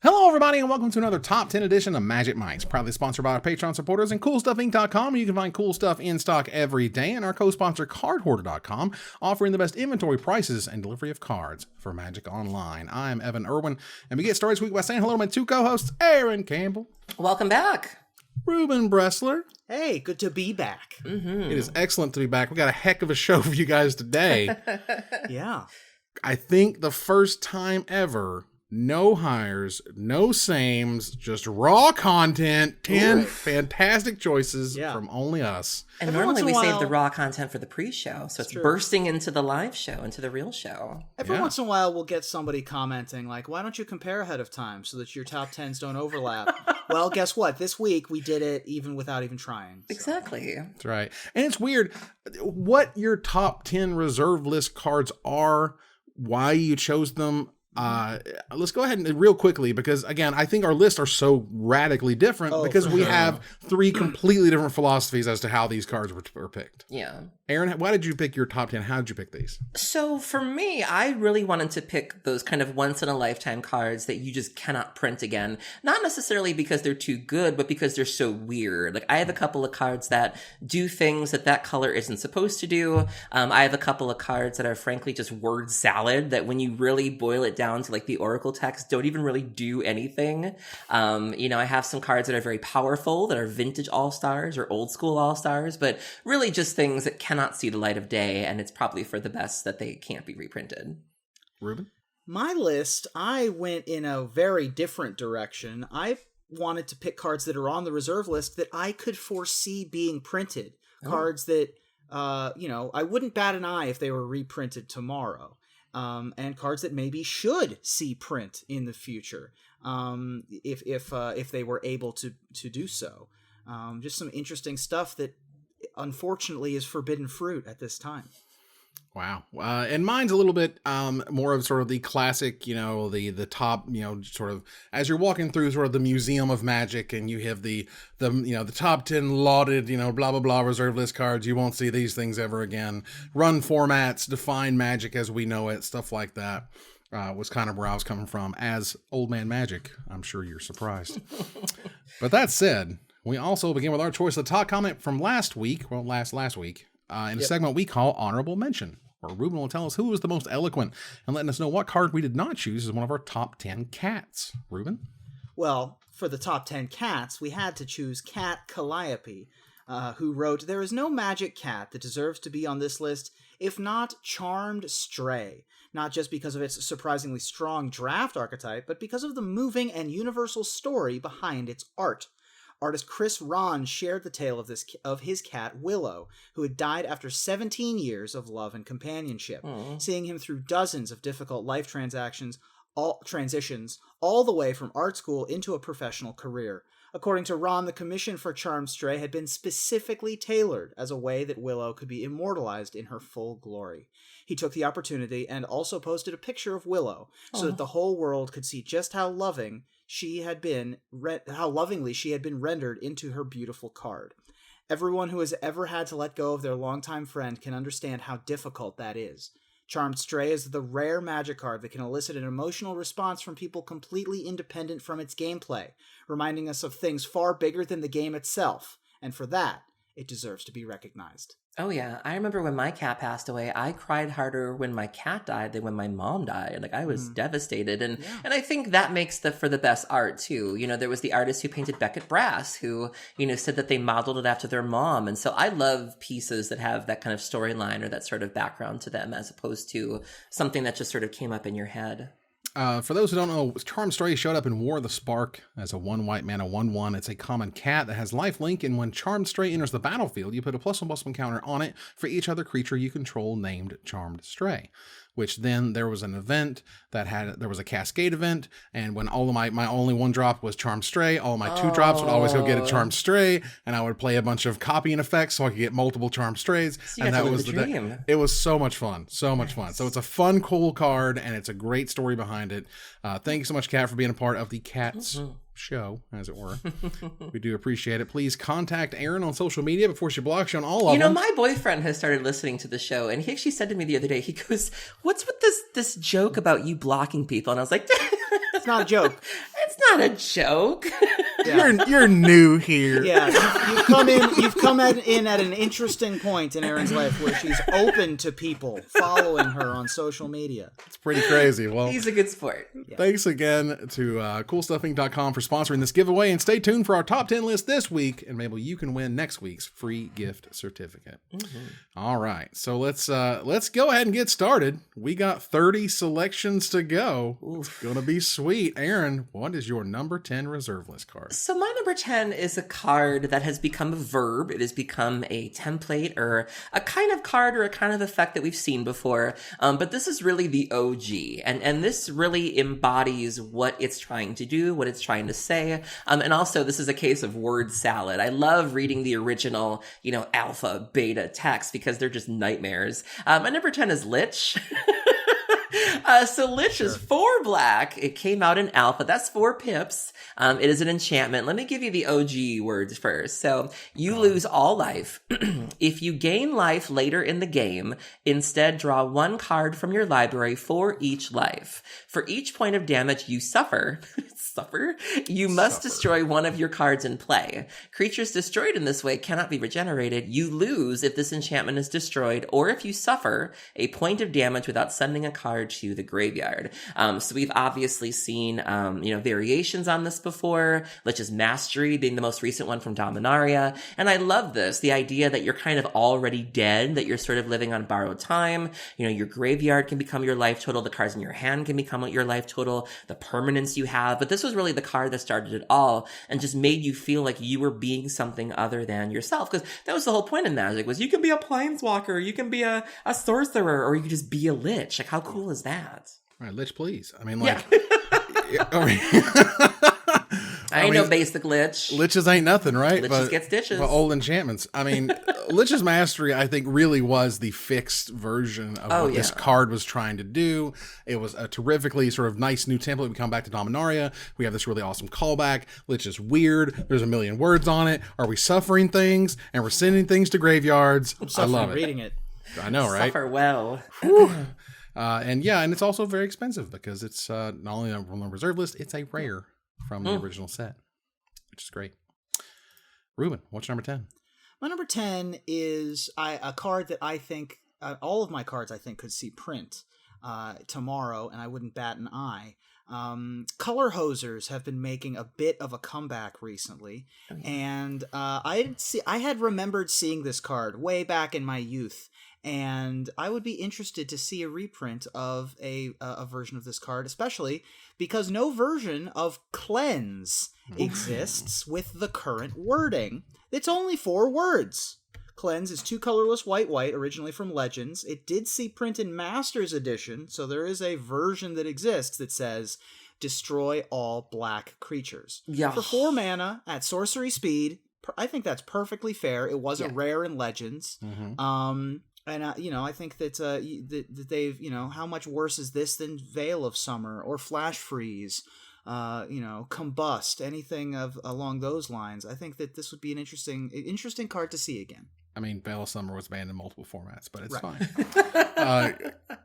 Hello, everybody, and welcome to another Top 10 edition of Magic Minds, proudly sponsored by our Patreon supporters and CoolStuffInc.com, where you can find cool stuff in stock every day, and our co-sponsor CardHoarder.com, offering the best inventory prices and delivery of cards for Magic Online. I'm Evan Irwin, and we get started this week by saying hello to my two co-hosts, Aaron Campbell. Welcome back. Ruben Bressler. Hey, good to be back. Mm-hmm. It is excellent to be back. We got a heck of a show for you guys today. Yeah. I think the first time ever, no hires, no sames, just raw content, 10 fantastic choices from only us. And normally we save the raw content for the pre-show, so it's bursting into the live show, into the real show. Every once in a while we'll get somebody commenting like, why don't you compare ahead of time so that your top 10s don't overlap? Well, guess what? This week we did it even without even trying. So. Exactly. That's right. And it's weird what your top 10 reserve list cards are, why you chose them. Let's go ahead and real quickly, because again, I think our lists are so radically different because we have three completely different philosophies as to how these cards were picked. Yeah. Aaron, why did you pick your top 10? How did you pick these? So for me, I really wanted to pick those kind of once in a lifetime cards that you just cannot print again. Not necessarily because they're too good, but because they're so weird. Like I have a couple of cards that do things that color isn't supposed to do. I have a couple of cards that are frankly just word salad that when you really boil it down to like the Oracle text don't even really do anything. I have some cards that are very powerful, that are vintage all-stars or old school all-stars, but really just things that cannot see the light of day, and it's probably for the best that they can't be reprinted. Ruben? My list, I went in a very different direction. I wanted to pick cards that are on the reserve list that I could foresee being printed. Cards that, I wouldn't bat an eye if they were reprinted tomorrow. And cards that maybe should see print in the future, if they were able to do so. Just some interesting stuff that unfortunately is forbidden fruit at this time. Wow. And mine's a little bit more of sort of the classic, the top, sort of as you're walking through sort of the Museum of Magic and you have the top 10 lauded, blah, blah, blah reserve list cards. You won't see these things ever again. Run formats, define Magic as we know it, stuff like that. Was kind of where I was coming from as Old Man Magic. I'm sure you're surprised. But that said, we also begin with our choice of the top comment from last week. Well, last week. In a segment we call Honorable Mention, where Ruben will tell us who was the most eloquent and letting us know what card we did not choose as one of our top 10 cats. Ruben? Well, for the top 10 cats, we had to choose Cat Calliope, who wrote, "There is no magic cat that deserves to be on this list, if not Charmed Stray. Not just because of its surprisingly strong draft archetype, but because of the moving and universal story behind its art." Artist Chris Ron shared the tale of his cat, Willow, who had died after 17 years of love and companionship, seeing him through dozens of difficult life transitions, all the way from art school into a professional career. According to Ron, the commission for Charmed Stray had been specifically tailored as a way that Willow could be immortalized in her full glory. He took the opportunity and also posted a picture of Willow so that the whole world could see just how lovingly she had been rendered into her beautiful card. Everyone who has ever had to let go of their longtime friend can understand how difficult that is. Charmed Stray is the rare magic card that can elicit an emotional response from people completely independent from its gameplay, reminding us of things far bigger than the game itself, and for that, it deserves to be recognized. Oh yeah, I remember when my cat passed away, I cried harder when my cat died than when my mom died. Like I was devastated, and I think that makes for the best art too. There was the artist who painted Beckett Brass who, said that they modeled it after their mom, and so I love pieces that have that kind of storyline or that sort of background to them as opposed to something that just sort of came up in your head. For those who don't know, Charmed Stray showed up in War of the Spark as a 1 white mana 1/1. It's a common cat that has lifelink, and when Charmed Stray enters the battlefield, you put a +1/+1 counter on it for each other creature you control named Charmed Stray. Which then there was an event there was a cascade event, and when all of my only 1-drop was Charmed Stray, all my 2-drops would always go get a Charmed Stray, and I would play a bunch of copying effects so I could get multiple Charmed Strays. So and that was the dream. It was so much fun. So much fun. So it's a fun, cool card, and it's a great story behind it. Thank you so much, Kat, for being a part of the Cats show, as it were. We do appreciate it. Please contact Erin on social media before she blocks you on all of them. My boyfriend has started listening to the show, and he actually said to me the other day, he goes, "What's with this joke about you blocking people?" And I was like, It's not a joke. It's It's not a joke. Yeah. You're new here. Yeah, you've come in at an interesting point in Erin's life where she's open to people following her on social media. It's pretty crazy. Well, He's a good sport. thanks again to CoolStuffInc.com for sponsoring this giveaway, and stay tuned for our top 10 list this week, and maybe you can win next week's free gift certificate. All right, so let's go ahead and get started. We got 30 selections to go. It's gonna be sweet. Erin, what is your number 10 reserve list card? So my number 10 is a card that has become a verb. It has become a template or a kind of card or a kind of effect that we've seen before. But this is really the OG. And this really embodies what it's trying to do, what it's trying to say. And also this is a case of word salad. I love reading the original, alpha, beta text because they're just nightmares. My number 10 is Lich. So Lich is 4 black. It came out in alpha. That's 4 pips. It is an enchantment. Let me give you the OG words first. So you lose all life. If you gain life later in the game, instead draw 1 card from your library for each life. For each point of damage you suffer, you must destroy one of your cards in play. Creatures destroyed in this way cannot be regenerated. You lose if this enchantment is destroyed, or if you suffer a point of damage without sending a card to the graveyard. So we've obviously seen, variations on this before. Lich's Mastery being the most recent one from Dominaria. And I love this, the idea that you're kind of already dead, that you're sort of living on borrowed time. Your graveyard can become your life total. The cards in your hand can become your life total, the permanence you have. But this was really the card that started it all and just made you feel like you were being something other than yourself. Because that was the whole point of Magic, was you can be a planeswalker, you can be a sorcerer, or you can just be a Lich. Like, how cool is that? All right, Lich, please. I mean, I ain't no basic Lich. Liches ain't nothing, right? Liches get stitches. But old enchantments. I mean, Lich's Mastery, I think, really was the fixed version of what this card was trying to do. It was a terrifically sort of nice new template. We come back to Dominaria. We have this really awesome callback. Lich is weird. There's a million words on it. Are we suffering things? And we're sending things to graveyards. I love it. Reading it. I know, right? Suffer well. And it's also very expensive because it's not only on the reserve list, it's a rare from the original set, which is great. Ruben, what's your number 10? My number 10 is a card that I think, all of my cards I think could see print tomorrow, and I wouldn't bat an eye. Color hosers have been making a bit of a comeback recently, and I had remembered seeing this card way back in my youth, and I would be interested to see a reprint of a version of this card, especially because no version of Cleanse exists with the current wording. It's only 4 words. Cleanse is 2 colorless white, originally from Legends. It did see print in Masters Edition, so there is a version that exists that says, destroy all black creatures. Yeah. For 4 mana, at sorcery speed, I think that's perfectly fair. It was a rare in Legends. And, I think that that they've, how much worse is this than Veil of Summer or Flash Freeze, Combust, anything along those lines. I think that this would be an interesting card to see again. I mean, Veil of Summer was banned in multiple formats, but it's fine.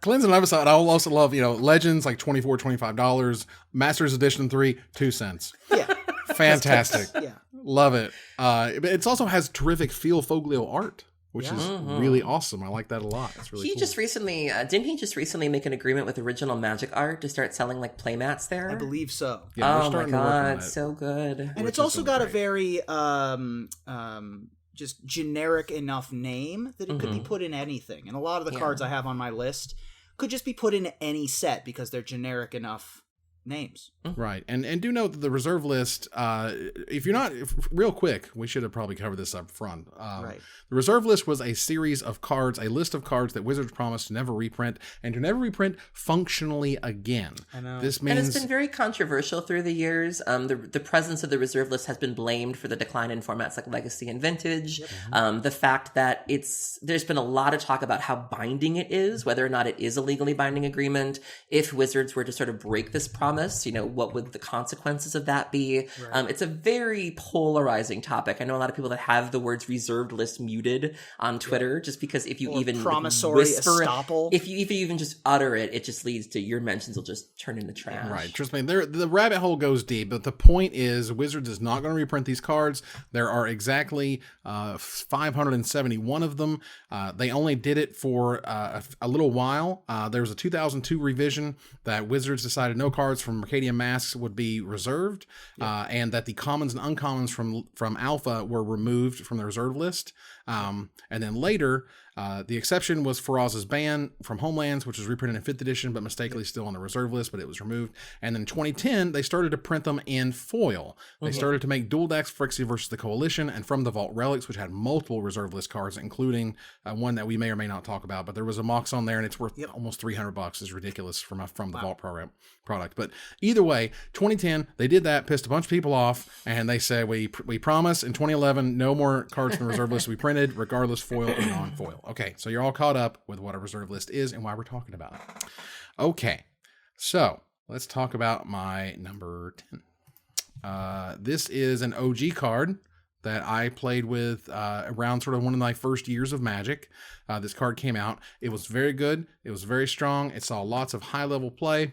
Cleanse and Oversight, I also love, Legends, like $24, $25. Masters Edition 3, 2 cents. Yeah. Fantastic. Yeah. Love it. It also has terrific Feel Foglio art, which is really awesome. I like that a lot. It's really cool. Just recently, didn't he just recently make an agreement with Original Magic Art to start selling like playmats there? I believe so. Yeah, oh my god, so good. And it's also got a very just generic enough name that it could be put in anything. And a lot of the cards I have on my list could just be put in any set because they're generic enough names. Right. And do note that the reserve list, real quick, we should have probably covered this up front. Right. The reserve list was a series of cards, a list of cards that Wizards promised to never reprint and to never reprint functionally again. I know. This means... And it's been very controversial through the years. The presence of the reserve list has been blamed for the decline in formats like Legacy and Vintage. Yep. The fact that there's been a lot of talk about how binding it is, whether or not it is a legally binding agreement. If Wizards were to sort of break this promise, promise? What would the consequences of that be? Right. It's a very polarizing topic. I know a lot of people that have the words reserved list muted on Twitter, just because if you even promissory whisper estoppel. if you even just utter it, it just leads to your mentions will just turn into trash. Right. Trust me, the rabbit hole goes deep, but the point is Wizards is not going to reprint these cards. There are exactly 571 of them. They only did it for a little while. There was a 2002 revision that Wizards decided no cards from Mercadian Masks would be reserved, and that the commons and uncommons from Alpha were removed from the reserve list. And then later, the exception was Faraz's ban from Homelands, which was reprinted in 5th edition, but mistakenly still on the reserve list, but it was removed. And then in 2010, they started to print them in foil. They started to make dual decks, Phyrexian versus the Coalition, and from the Vault Relics, which had multiple reserve list cards, including one that we may or may not talk about, but there was a Mox on there, and it's worth almost $300. It's ridiculous from the Vault product. But either way, 2010, they did that, pissed a bunch of people off, and they said, we promise in 2011, no more cards from the reserve list to be printed, regardless foil or non-foil. Okay, so you're all caught up with what a reserve list is and why we're talking about it. Okay, so let's talk about my number 10. This is an OG card that I played with around sort of one of my first years of Magic. This card came out. It was very good. It was very strong. It saw lots of high-level play.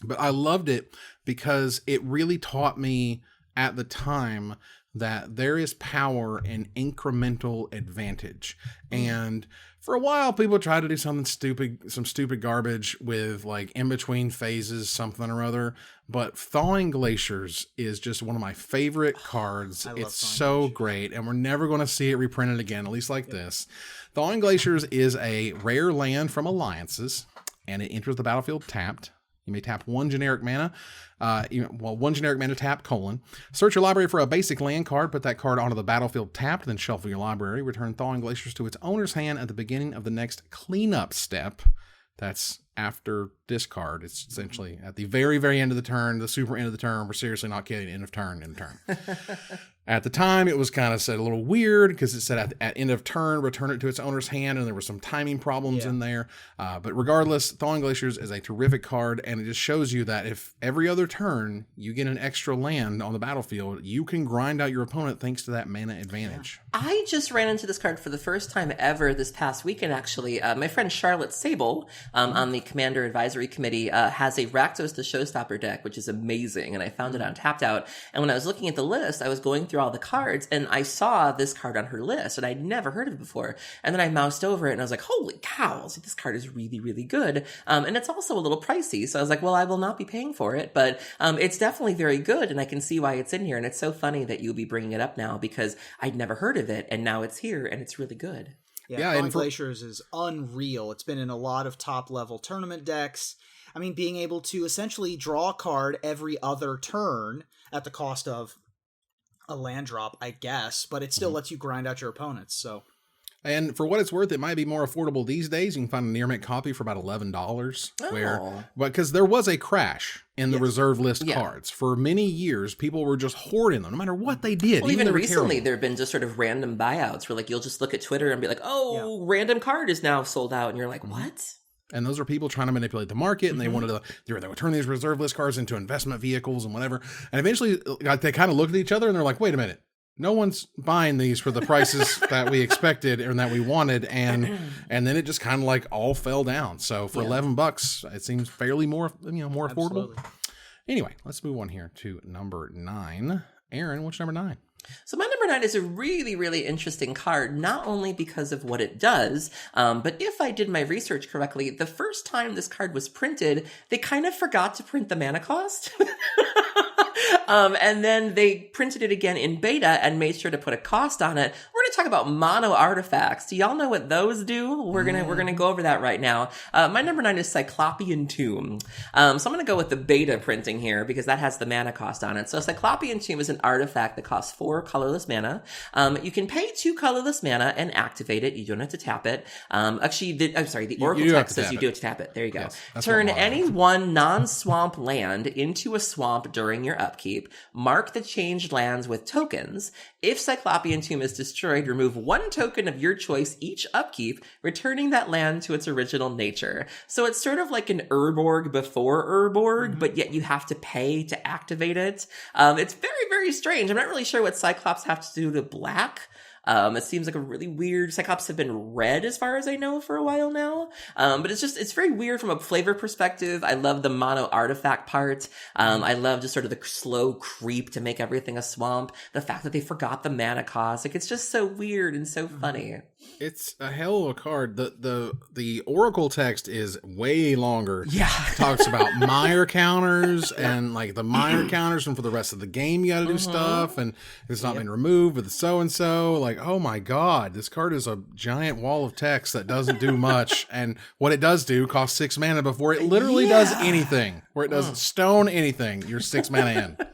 But I loved it because it really taught me at the time that there is power in incremental advantage. And for a while, people tried to do some stupid garbage with like in between phases, something or other. But Thawing Glaciers is just one of my favorite cards. It's so great, and we're never going to see it reprinted again, at least like this. Thawing Glaciers is a rare land from Alliances, and it enters the battlefield tapped. You may tap one generic mana, one generic mana tap, : search your library for a basic land card, put that card onto the battlefield tapped, then shuffle your library, return Thawing Glaciers to its owner's hand at the beginning of the next cleanup step. That's after discard. It's essentially at the very, very end of the turn, the super end of the turn. We're seriously not kidding. End of turn. At the time, it was kind of said a little weird because it said at end of turn, return it to its owner's hand, and there were some timing problems in there. But regardless, Thawing Glaciers is a terrific card, and it just shows you that if every other turn you get an extra land on the battlefield, you can grind out your opponent thanks to that mana advantage. I just ran into this card for the first time ever this past weekend, actually. My friend Charlotte Sable on the Commander Advisory Committee has a Rakdos the Showstopper deck, which is amazing, and I found it on Tapped Out. And when I was looking at the list, I was going through all the cards, and I saw this card on her list, and I'd never heard of it before. And then I moused over it, and I was like, holy cow, this card is really, really good. And it's also a little pricey, so I was like, well, I will not be paying for it, but it's definitely very good, and I can see why it's in here. And it's so funny that you'll be bringing it up now, because I'd never heard of it, and now it's here, and it's really good. Yeah, Thawing Glaciers is unreal. It's been in a lot of top-level tournament decks. I mean, being able to essentially draw a card every other turn at the cost of a land drop, I guess, but it still lets you grind out your opponents, so... And for what it's worth, it might be more affordable these days. You can find a near mint copy for about $11. Because there was a crash in the reserve list cards. For many years, people were just hoarding them, no matter what they did. Well, even recently, there have been just sort of random buyouts where, like, you'll just look at Twitter and be like, random card is now sold out. And you're like, what? And those are people trying to manipulate the market, and they wanted to, they would turn these reserve list cards into investment vehicles and whatever. And eventually, they kind of looked at each other, and they're like, wait a minute. No one's buying these for the prices that we expected and that we wanted, and then it just kind of like all fell down. So for $11, it seems fairly more affordable. Absolutely. Anyway, let's move on here to number 9. Aaron, what's number 9? So my number 9 is a really, really interesting card, not only because of what it does, but if I did my research correctly, the first time this card was printed, they kind of forgot to print the mana cost. And then they printed it again in beta and made sure to put a cost on it. We're going to talk about mono artifacts. Do y'all know what those do? We're going to go over that right now. My number 9 is Cyclopean Tomb. So I'm going to go with the beta printing here because that has the mana cost on it. So Cyclopean Tomb is an artifact that costs 4 colorless mana. You can pay 2 colorless mana and activate it. You don't have to tap it. The Oracle text says you do have to tap it. There you go. Yes, turn any one non-swamp land into a swamp during your upkeep. Mark the changed lands with tokens. If Cyclopean Tomb is destroyed, destroyed, remove 1 token of your choice each upkeep, returning that land to its original nature. So it's sort of like an Urborg before Urborg, but yet you have to pay to activate it. It's very, very strange. I'm not really sure what Cyclops have to do to black. It seems like a really weird. Cyclops have been red as far as I know for a while now. But it's very weird from a flavor perspective. I love the mono artifact part. I love just sort of the slow creep to make everything a swamp. The fact that they forgot the mana cost. Like, it's just so weird and so funny. It's a hell of a card. The Oracle text is way longer. Yeah. It talks about mire counters and like the mire counters, and for the rest of the game you got to do stuff, and it's not been removed with so and so. Like, oh my god, this card is a giant wall of text that doesn't do much, and what it does do costs 6 mana before it literally does anything. Where it does stone anything, you're 6 mana in,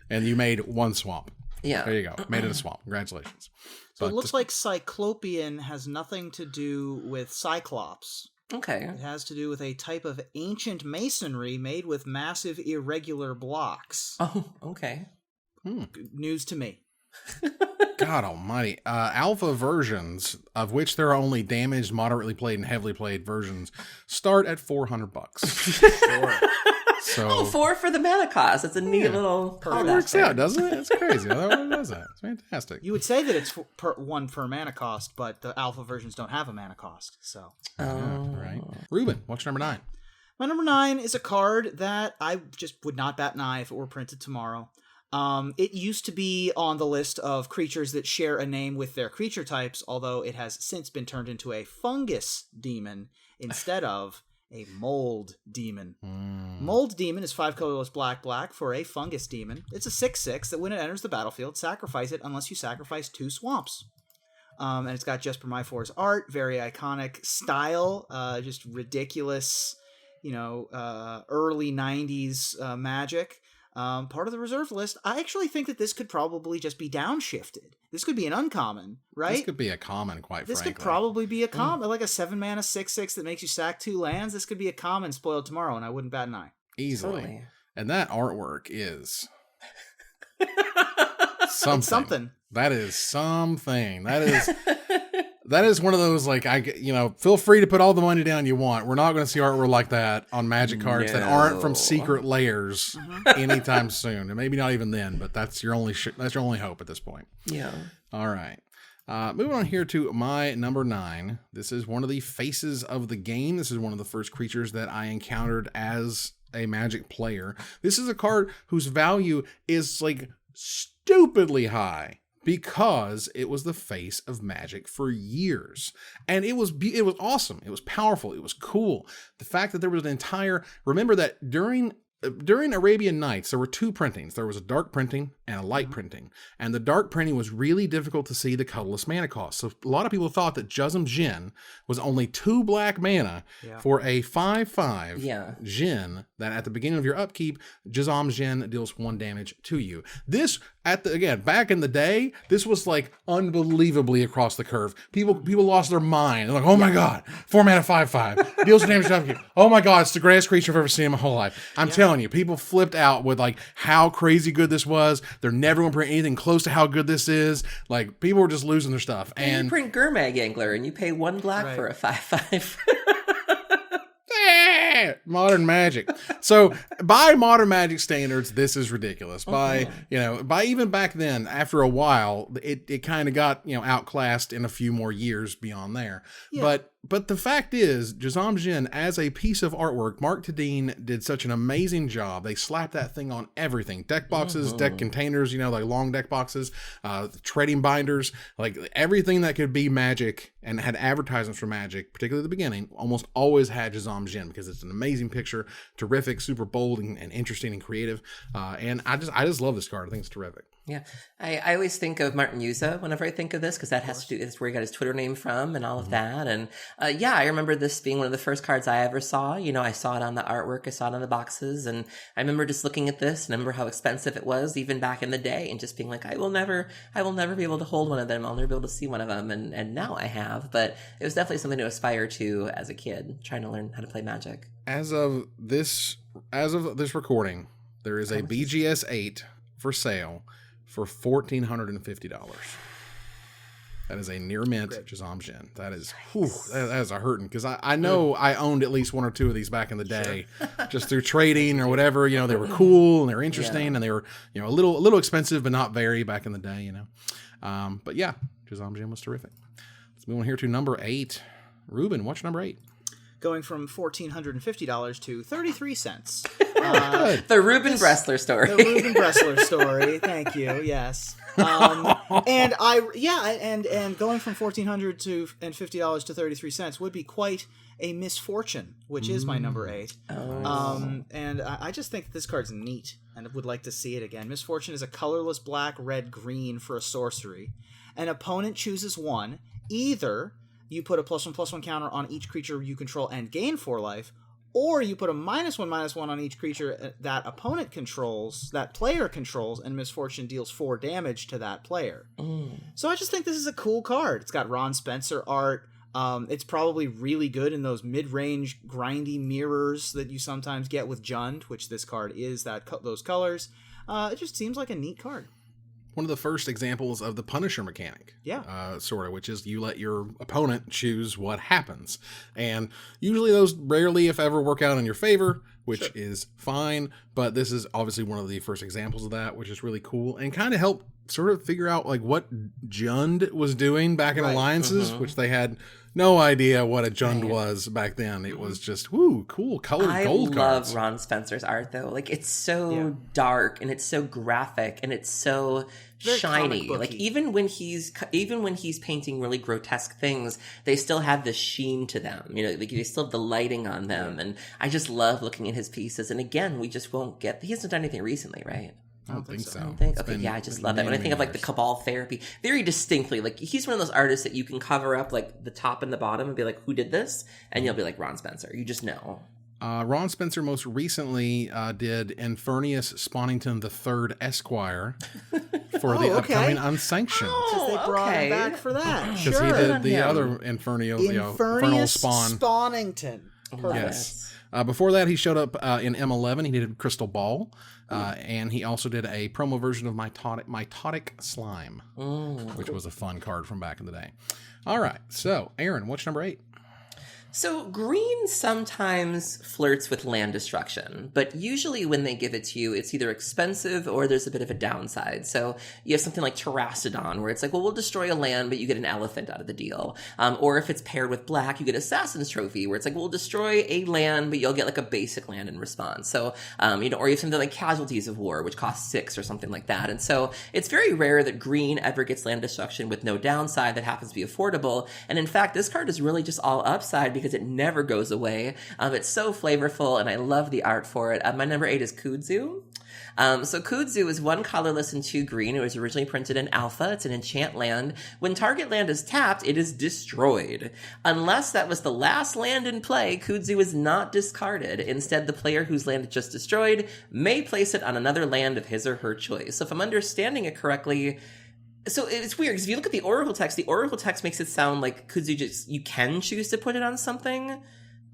and you made 1 swamp. Yeah. There you go. Made it a swamp. Congratulations. So it looks like Cyclopean has nothing to do with Cyclops. Okay. It has to do with a type of ancient masonry made with massive irregular blocks. Oh, okay. Good news to me. God almighty. Alpha versions, of which there are only damaged, moderately played, and heavily played versions, start at $400. Sure. So, 4 for the mana cost. It's a neat little it callback works there. out, doesn't it? It's crazy. I don't know what does that. It's fantastic. You would say that it's 1 per mana cost, but the alpha versions don't have a mana cost. So, Yeah, right. Ruben, what's your number 9? my number 9 is a card that I just would not bat an eye if it were printed tomorrow. It used to be on the list of creatures that share a name with their creature types, although it has since been turned into a fungus demon instead of a mold demon. Mold demon is 5 colorless black for a fungus demon. It's a 6/6 that when it enters the battlefield, sacrifice it unless you sacrifice 2 swamps. And it's got Jesper Myfor's art, very iconic style, just ridiculous, early 90s magic. Part of the reserve list. I actually think that this could probably just be downshifted. This could be an uncommon, right? This could be a common, quite This frankly. could probably be a common, like a 7 mana 6/6 that makes you sack 2 lands. This could be a common spoiled tomorrow, and I wouldn't bat an eye. Easily. Totally. And that artwork is something. It's something. That is something. That is one of those, like, feel free to put all the money down you want. We're not going to see artwork like that on Magic cards that aren't from secret layers anytime soon. And maybe not even then, but that's your only hope at this point. Yeah. All right. Moving on here to my number 9. This is one of the faces of the game. This is one of the first creatures that I encountered as a Magic player. This is a card whose value is, like, stupidly high, because it was the face of Magic for years. And it was awesome. It was powerful. It was cool. The fact that there was remember that during Arabian Nights, there were 2 printings. There was a dark printing and a light printing. And the dark printing was really difficult to see the colorless mana cost. So a lot of people thought that Juzum Jin was only 2 black mana for a 5/5 Jin that at the beginning of your upkeep, Juzum Jin deals 1 damage to you. This, back in the day, this was like unbelievably across the curve. People lost their mind. They're like, oh my god, 4 mana 5/5 deals damage to upkeep. Oh my god, it's the greatest creature I've ever seen in my whole life. I'm telling you, people flipped out with like how crazy good this was. They're never going to print anything close to how good this is. Like, people were just losing their stuff. And you print Gurmag Angler and you pay 1 black for a 5/5. Modern Magic. So by modern Magic standards, this is ridiculous. By even back then, after a while, it kind of got outclassed in a few more years beyond there. Yeah. But the fact is, Juzum Jin, as a piece of artwork, Mark Tadine did such an amazing job. They slapped that thing on everything. Deck boxes, deck containers, like long deck boxes, trading binders, like everything that could be Magic and had advertisements for Magic, particularly at the beginning, almost always had Juzum Jin because it's an amazing picture, terrific, super bold and interesting and creative. And I just love this card. I think it's terrific. Yeah. I always think of Martin Yuza whenever I think of this, because that has to do, it's where he got his Twitter name from and all of that. And I remember this being one of the first cards I ever saw. I saw it on the artwork, I saw it on the boxes, and I remember just looking at this and I remember how expensive it was even back in the day, and just being like, I will never be able to hold one of them. I'll never be able to see one of them. And now I have, but it was definitely something to aspire to as a kid, trying to learn how to play Magic. As of this recording, there is a BGS 8 for sale for $1,450. That is a near mint Jazam Jin. That is, that is a hurting, because I know I owned at least one or two of these back in the day, just through trading or whatever. You know, they were cool and they were interesting and they were, you know, a little expensive, but not very back in the day. You know, but yeah, Jazam Jin was terrific. Let's move on here to number 8. Ruben, what's number 8? Going from $1,450 to 33 cents. The Ruben Bressler story. The Ruben Bressler story. Thank you. Yes. And going from $1,400 to $50 to 33 cents would be quite a misfortune, which is my number 8. And I just think this card's neat and would like to see it again. Misfortune is a colorless black, red, green for a sorcery. An opponent chooses one. Either you put a +1/+1 counter on each creature you control and gain 4 life, or you put a -1/-1 on each creature that opponent controls, that player controls, and Misfortune deals 4 damage to that player. So I just think this is a cool card. It's got Ron Spencer art. It's probably really good in those mid-range grindy mirrors that you sometimes get with Jund, which this card is those colors. It just seems like a neat card. One of the first examples of the Punisher mechanic. Yeah. Sort of, which is you let your opponent choose what happens. And usually those rarely, if ever, work out in your favor, which is fine. But this is obviously one of the first examples of that, which is really cool. And kind of help sort of figure out like what Jund was doing back in Alliances, which they had no idea what a Jund was back then. It was just, cool, colored gold cards. I love Ron Spencer's art, though. Like, it's so dark, and it's so graphic, and it's so very shiny. Like, even when he's painting really grotesque things, they still have this sheen to them. You know, like, they still have the lighting on them, and I just love looking at his pieces. And again, we just won't get... He hasn't done anything recently, right? I don't think so. I just love that. When I think of like the Cabal Therapy, very distinctly, like he's one of those artists that you can cover up like the top and the bottom and be like, who did this? And you'll be like, Ron Spencer. You just know. Ron Spencer most recently did Infernius Spawnington III Esquire for the upcoming Unsanctioned. Because they brought him back for that. Because he did the other Infernal Spawn. Spawnington. Yes. Before that, he showed up in M11. He did Crystal Ball. And he also did a promo version of Mitotic Slime, which was a fun card from back in the day. All right. So, Aaron, what's number 8? So green sometimes flirts with land destruction, but usually when they give it to you, it's either expensive or there's a bit of a downside. So you have something like Terracodon, where it's like, well, we'll destroy a land, but you get an elephant out of the deal. Or if it's paired with black, you get Assassin's Trophy, where it's like, we'll destroy a land, but you'll get like a basic land in response. So, or you have something like Casualties of War, which costs 6 or something like that. And so it's very rare that green ever gets land destruction with no downside that happens to be affordable. And in fact, this card is really just all upside because it never goes away. It's so flavorful, and I love the art for it. My number 8 is Kudzu. So Kudzu is 1 colorless and 2 green. It was originally printed in Alpha. It's an enchant land. When target land is tapped, it is destroyed. Unless that was the last land in play, Kudzu is not discarded. Instead, the player whose land is just destroyed may place it on another land of his or her choice. So if I'm understanding it correctly, so it's weird, because if you look at the Oracle text makes it sound like Kudzu you can choose to put it on something,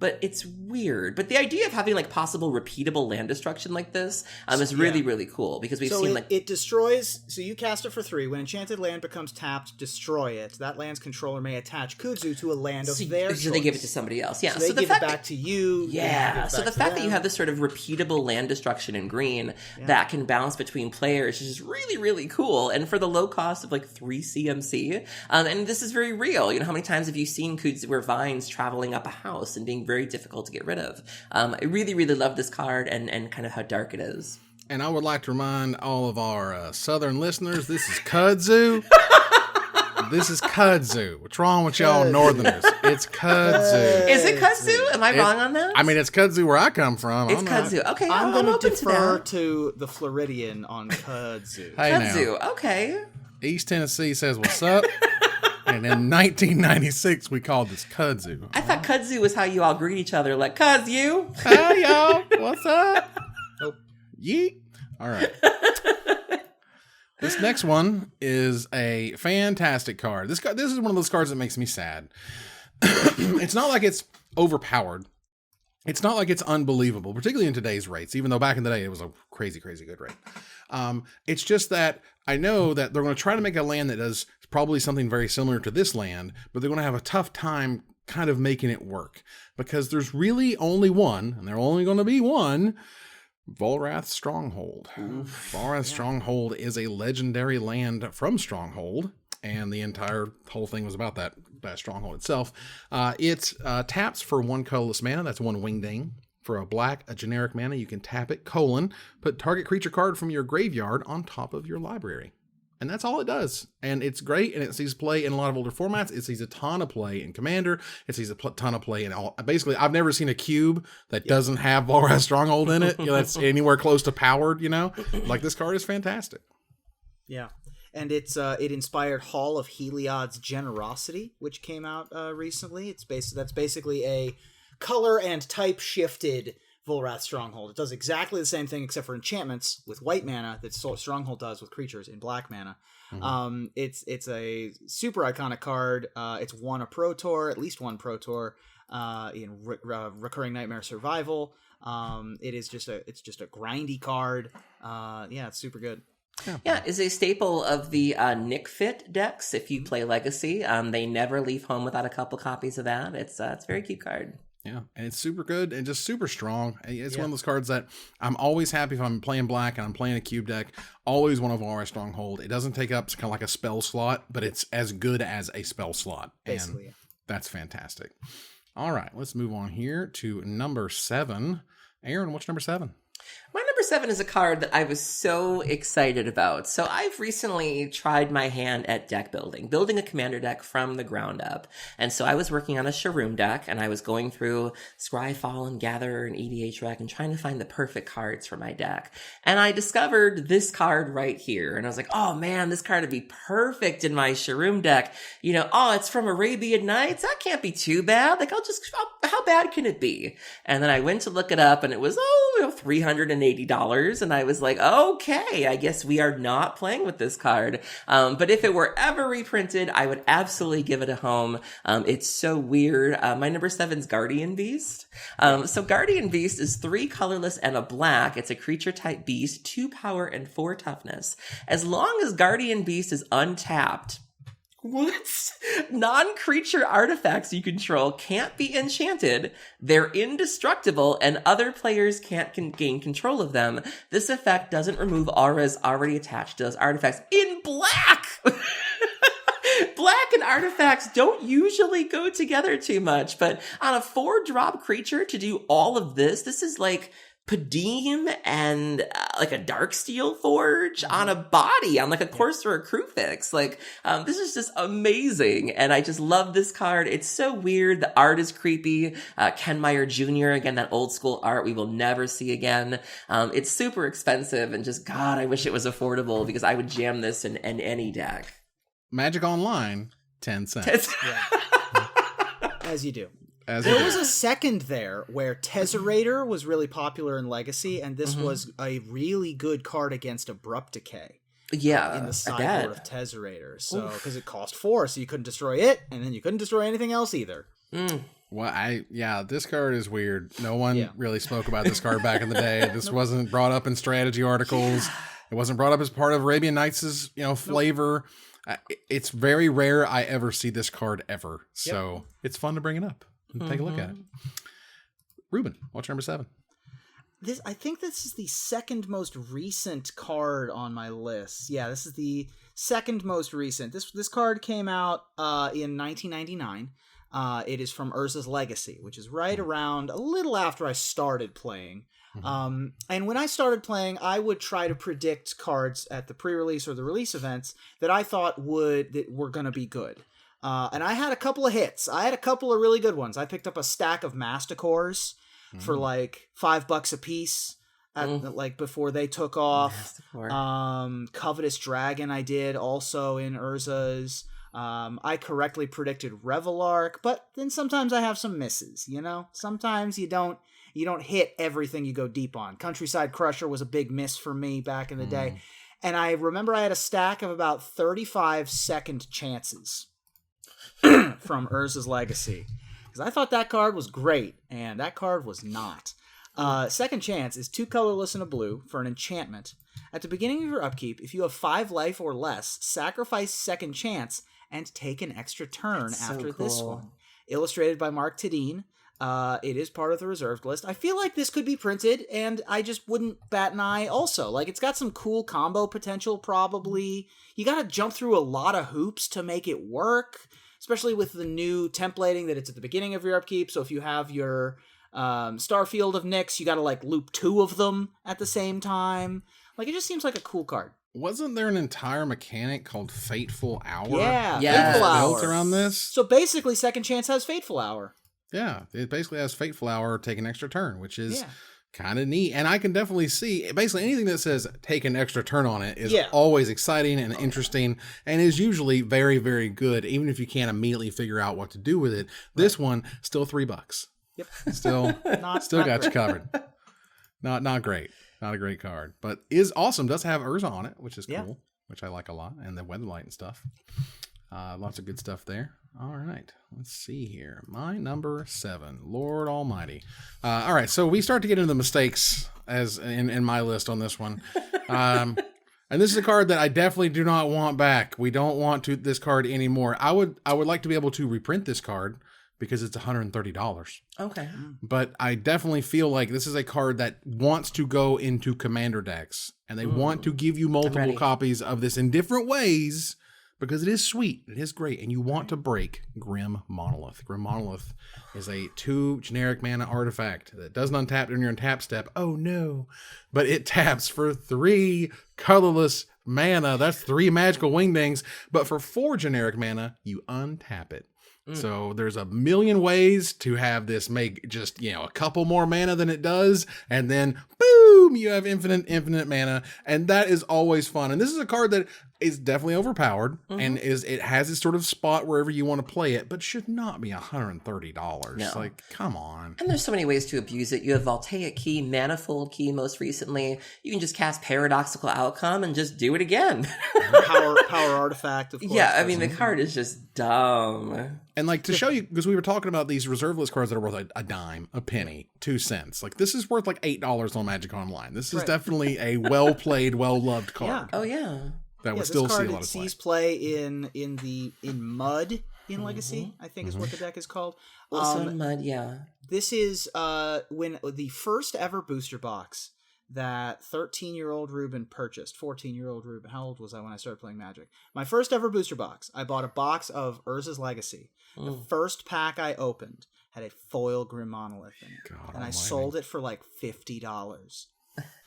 but it's weird. But the idea of having like possible repeatable land destruction like this is really, really cool, because we've seen it destroys, so you cast it for 3. When enchanted land becomes tapped, destroy it. That land's controller may attach Kudzu to a land of their choice. So they give it to somebody else. Yeah. So they give it back to you. Yeah. So the fact that you have this sort of repeatable land destruction in green that can bounce between players is just really, really cool. And for the low cost of like 3 CMC, and this is very real. You know, how many times have you seen Kudzu or vines traveling up a house and being very difficult to get rid of? I really, really love this card and kind of how dark it is. And I would like to remind all of our southern listeners, this is Kudzu. This is Kudzu. What's wrong with y'all northerners? It's Kudzu. Is it Kudzu? Am I wrong on that? I mean, it's Kudzu where I come from. It's Kudzu. Okay, I'm going to defer to the Floridian on Kudzu. Hey, Kudzu. now. Okay. East Tennessee says, what's up? And in 1996, we called this Kudzu. I thought Kudzu was how you all greet each other, like, Kudzu. Hey, y'all. What's up? Nope. Yeet. All right. This next one is a fantastic card. This is one of those cards that makes me sad. It's not like it's overpowered. It's not like it's unbelievable, particularly in today's rates, even though back in the day it was a crazy, crazy good rate. It's just that I know that they're going to try to make a land that does probably something very similar to this land, but they're going to have a tough time kind of making it work because there's really only one, and there's only going to be one, Volrath Stronghold. Volrath Stronghold is a legendary land from Stronghold, and the whole thing was about that stronghold itself. It taps for 1 colorless mana. That's 1 Wingding. For a black, a generic mana, you can tap it, put target creature card from your graveyard on top of your library. And that's all it does. And it's great, and it sees play in a lot of older formats. It sees a ton of play in Commander. It sees a ton of play in all. Basically, I've never seen a cube that doesn't have Volrath Stronghold in it. That's anywhere close to powered, Like, this card is fantastic. Yeah. And it inspired Hall of Heliod's Generosity, which came out recently. That's basically a color and type shifted Volrath Stronghold. It does exactly the same thing except for enchantments with white mana that Stronghold does with creatures in black mana. Mm-hmm. It's a super iconic card. It's won a Pro Tour, at least one Pro Tour, in Recurring Nightmare Survival. It's just a grindy card. It's super good. Yeah, is a staple of the Nick Fit decks. If you play Legacy, they never leave home without a couple copies of that. It's a very cute card. Yeah, and it's super good and just super strong. It's one of those cards that I'm always happy if I'm playing black and I'm playing a cube deck. Always one of our Stronghold. It doesn't take up kind of like a spell slot, but it's as good as a spell slot. Basically, and that's fantastic. All right, let's move on here to number 7. Aaron, what's number 7? My number 7 is a card that I was so excited about. So I've recently tried my hand at deck building a commander deck from the ground up. And so I was working on a Sharoom deck, and I was going through Scryfall and Gatherer and EDH Rec and trying to find the perfect cards for my deck. And I discovered this card right here. And I was like, oh man, this card would be perfect in my Sharoom deck. It's from Arabian Nights. That can't be too bad. Like, how bad can it be? And then I went to look it up, and it was, $380. And I was like, okay, I guess we are not playing with this card. But if it were ever reprinted, I would absolutely give it a home. It's so weird. My number 7's Guardian Beast. So Guardian Beast is 3 colorless and a black. It's a creature type beast, 2 power and 4 toughness. As long as Guardian Beast is untapped, non-creature artifacts you control can't be enchanted. They're indestructible, and other players can't gain control of them. This effect doesn't remove auras already attached to those artifacts in black. Black and artifacts don't usually go together too much, but on a 4-drop creature to do all of this is like Padim and like a Darksteel Forge on a body, on like a Courser or a Crewfix. Like, this is just amazing. And I just love this card. It's so weird. The art is creepy. Ken Meyer Jr., again, that old school art we will never see again. It's super expensive, and just, God, I wish it was affordable because I would jam this in any deck. Magic Online, 10 cents. As you do. There was a second there where Tezzerator was really popular in Legacy, and this was a really good card against Abrupt Decay. Yeah, in the sideboard of Tezzerator. So, because it cost 4, so you couldn't destroy it, and then you couldn't destroy anything else either. Well, this card is weird. No one really spoke about this card back in the day. This wasn't brought up in strategy articles. It wasn't brought up as part of Arabian Nights' flavor. It's very rare I ever see this card ever. So it's fun to bring it up and take a look at it. Ruben, what's number 7? I think this is the second most recent card on my list. Yeah, this is the second most recent. This card came out in 1999. It is from Urza's Legacy, which is right around a little after I started playing. And when I started playing, I would try to predict cards at the pre-release or the release events that I thought were going to be good. And I had a couple of hits. I had a couple of really good ones. I picked up a stack of Masticores for like $5 a piece like before they took off. Covetous Dragon I did also in Urza's. I correctly predicted Revelark, but then sometimes I have some misses, Sometimes you don't hit everything you go deep on. Countryside Crusher was a big miss for me back in the day. And I remember I had a stack of about 35 second chances from Urza's Legacy. Because I thought that card was great, and that card was not. Second Chance is 2 colorless and a blue for an enchantment. At the beginning of your upkeep, if you have 5 life or less, sacrifice Second Chance and take an extra turn after this one. Illustrated by Mark Tadine. It is part of the reserved list. I feel like this could be printed, and I just wouldn't bat an eye also. Like, it's got some cool combo potential, probably. You gotta jump through a lot of hoops to make it work, especially with the new templating that it's at the beginning of your upkeep. So if you have your Starfield of Nyx, you gotta, like, loop 2 of them at the same time. Like, it just seems like a cool card. Wasn't there an entire mechanic called Fateful Hour? Yeah, Yes. Fateful Hour. Built around this? So basically, Second Chance has Fateful Hour. Yeah, it basically has Fateful Hour, take an extra turn, which is kind of neat. And I can definitely see, basically anything that says take an extra turn on it is always exciting and interesting, and is usually very, very good, even if you can't immediately figure out what to do with it. This one, still $3. Yep. Still Not got you great. covered. Not great. Not a great card, but is awesome. Does have Urza on it, which is cool, which I like a lot, and the Weatherlight and stuff. Lots of good stuff there. All right, let's see here. My number 7, Lord Almighty. All right, so we start to get into the mistakes as in my list on this one. And this is a card that I definitely do not want back. We don't want this card anymore. I would like to be able to reprint this card because it's $130. Okay. But I definitely feel like this is a card that wants to go into commander decks, and they want to give you multiple copies of this in different ways because it is sweet. It is great, and you want to break Grim Monolith. Grim Monolith is a 2 generic mana artifact that doesn't untap during your untap step. Oh no. But it taps for 3 colorless mana. That's 3 magical wingdings. But for 4 generic mana, you untap it. So there's a million ways to have this make just, a couple more mana than it does. And then, boom, you have infinite mana. And that is always fun. And this is a card that is definitely overpowered and it has its sort of spot wherever you want to play it, but should not be $130. No. Like, come on. And there's so many ways to abuse it. You have Voltaic Key, Manifold Key most recently. You can just cast Paradoxical Outcome and just do it again. Power artifact, of course. Yeah, I mean, the card is just dumb. And like to show you, because we were talking about these reserve list cards that are worth a dime, a penny, 2 cents. Like this is worth like $8 on Magic Online. This is definitely a well played, well loved card. Yeah. Oh yeah. That would still see a lot of play. Sees play in Mud in Legacy, I think is what the deck is called. Also in Mud, yeah. This is when the first ever booster box that 13-year-old Ruben purchased. 14-year-old Ruben. How old was I when I started playing Magic? My first ever booster box. I bought a box of Urza's Legacy. The first pack I opened had a foil Grim Monolith in it. God and almighty. I sold it for like $50.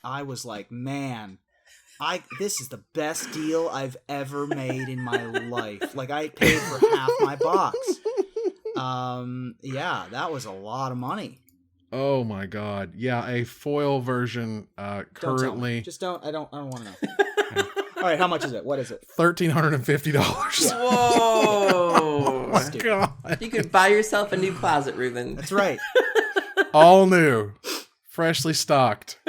I was like, man, this is the best deal I've ever made in my life. Like, I paid for half my box. Yeah, that was a lot of money. Oh my god. Yeah, a foil version currently. Just don't I don't want to know. All right, how much is it? What is it? $1,350. Whoa. My god. You could buy yourself a new closet, Ruben. That's right. All new. Freshly stocked.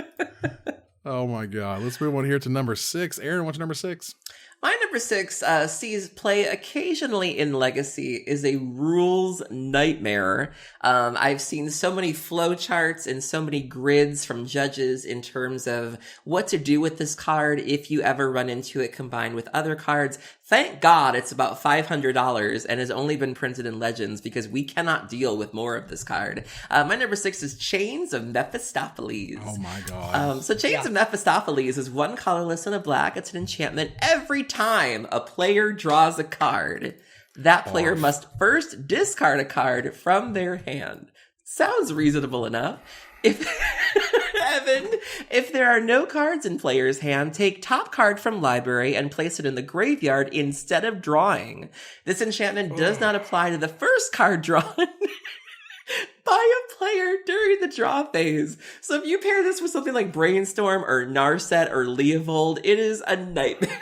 Oh my god. Let's move on here to number 6. Aaron, what's your number 6? My number 6 sees play occasionally in Legacy, is a rules nightmare. I've seen so many flowcharts and so many grids from judges in terms of what to do with this card if you ever run into it combined with other cards. Thank God it's about $500 and has only been printed in Legends because we cannot deal with more of this card. My number 6 is Chains of Mephistopheles. Oh my god. So Chains of Mephistopheles is 1 colorless and a black. It's an enchantment. Every time a player draws a card, that player must first discard a card from their hand. Sounds reasonable enough. Evan, if there are no cards in player's hand, take top card from library and place it in the graveyard instead of drawing. This enchantment does not apply to the first card drawn by a player during the draw phase. So if you pair this with something like Brainstorm or Narset or Leovold, it is a nightmare.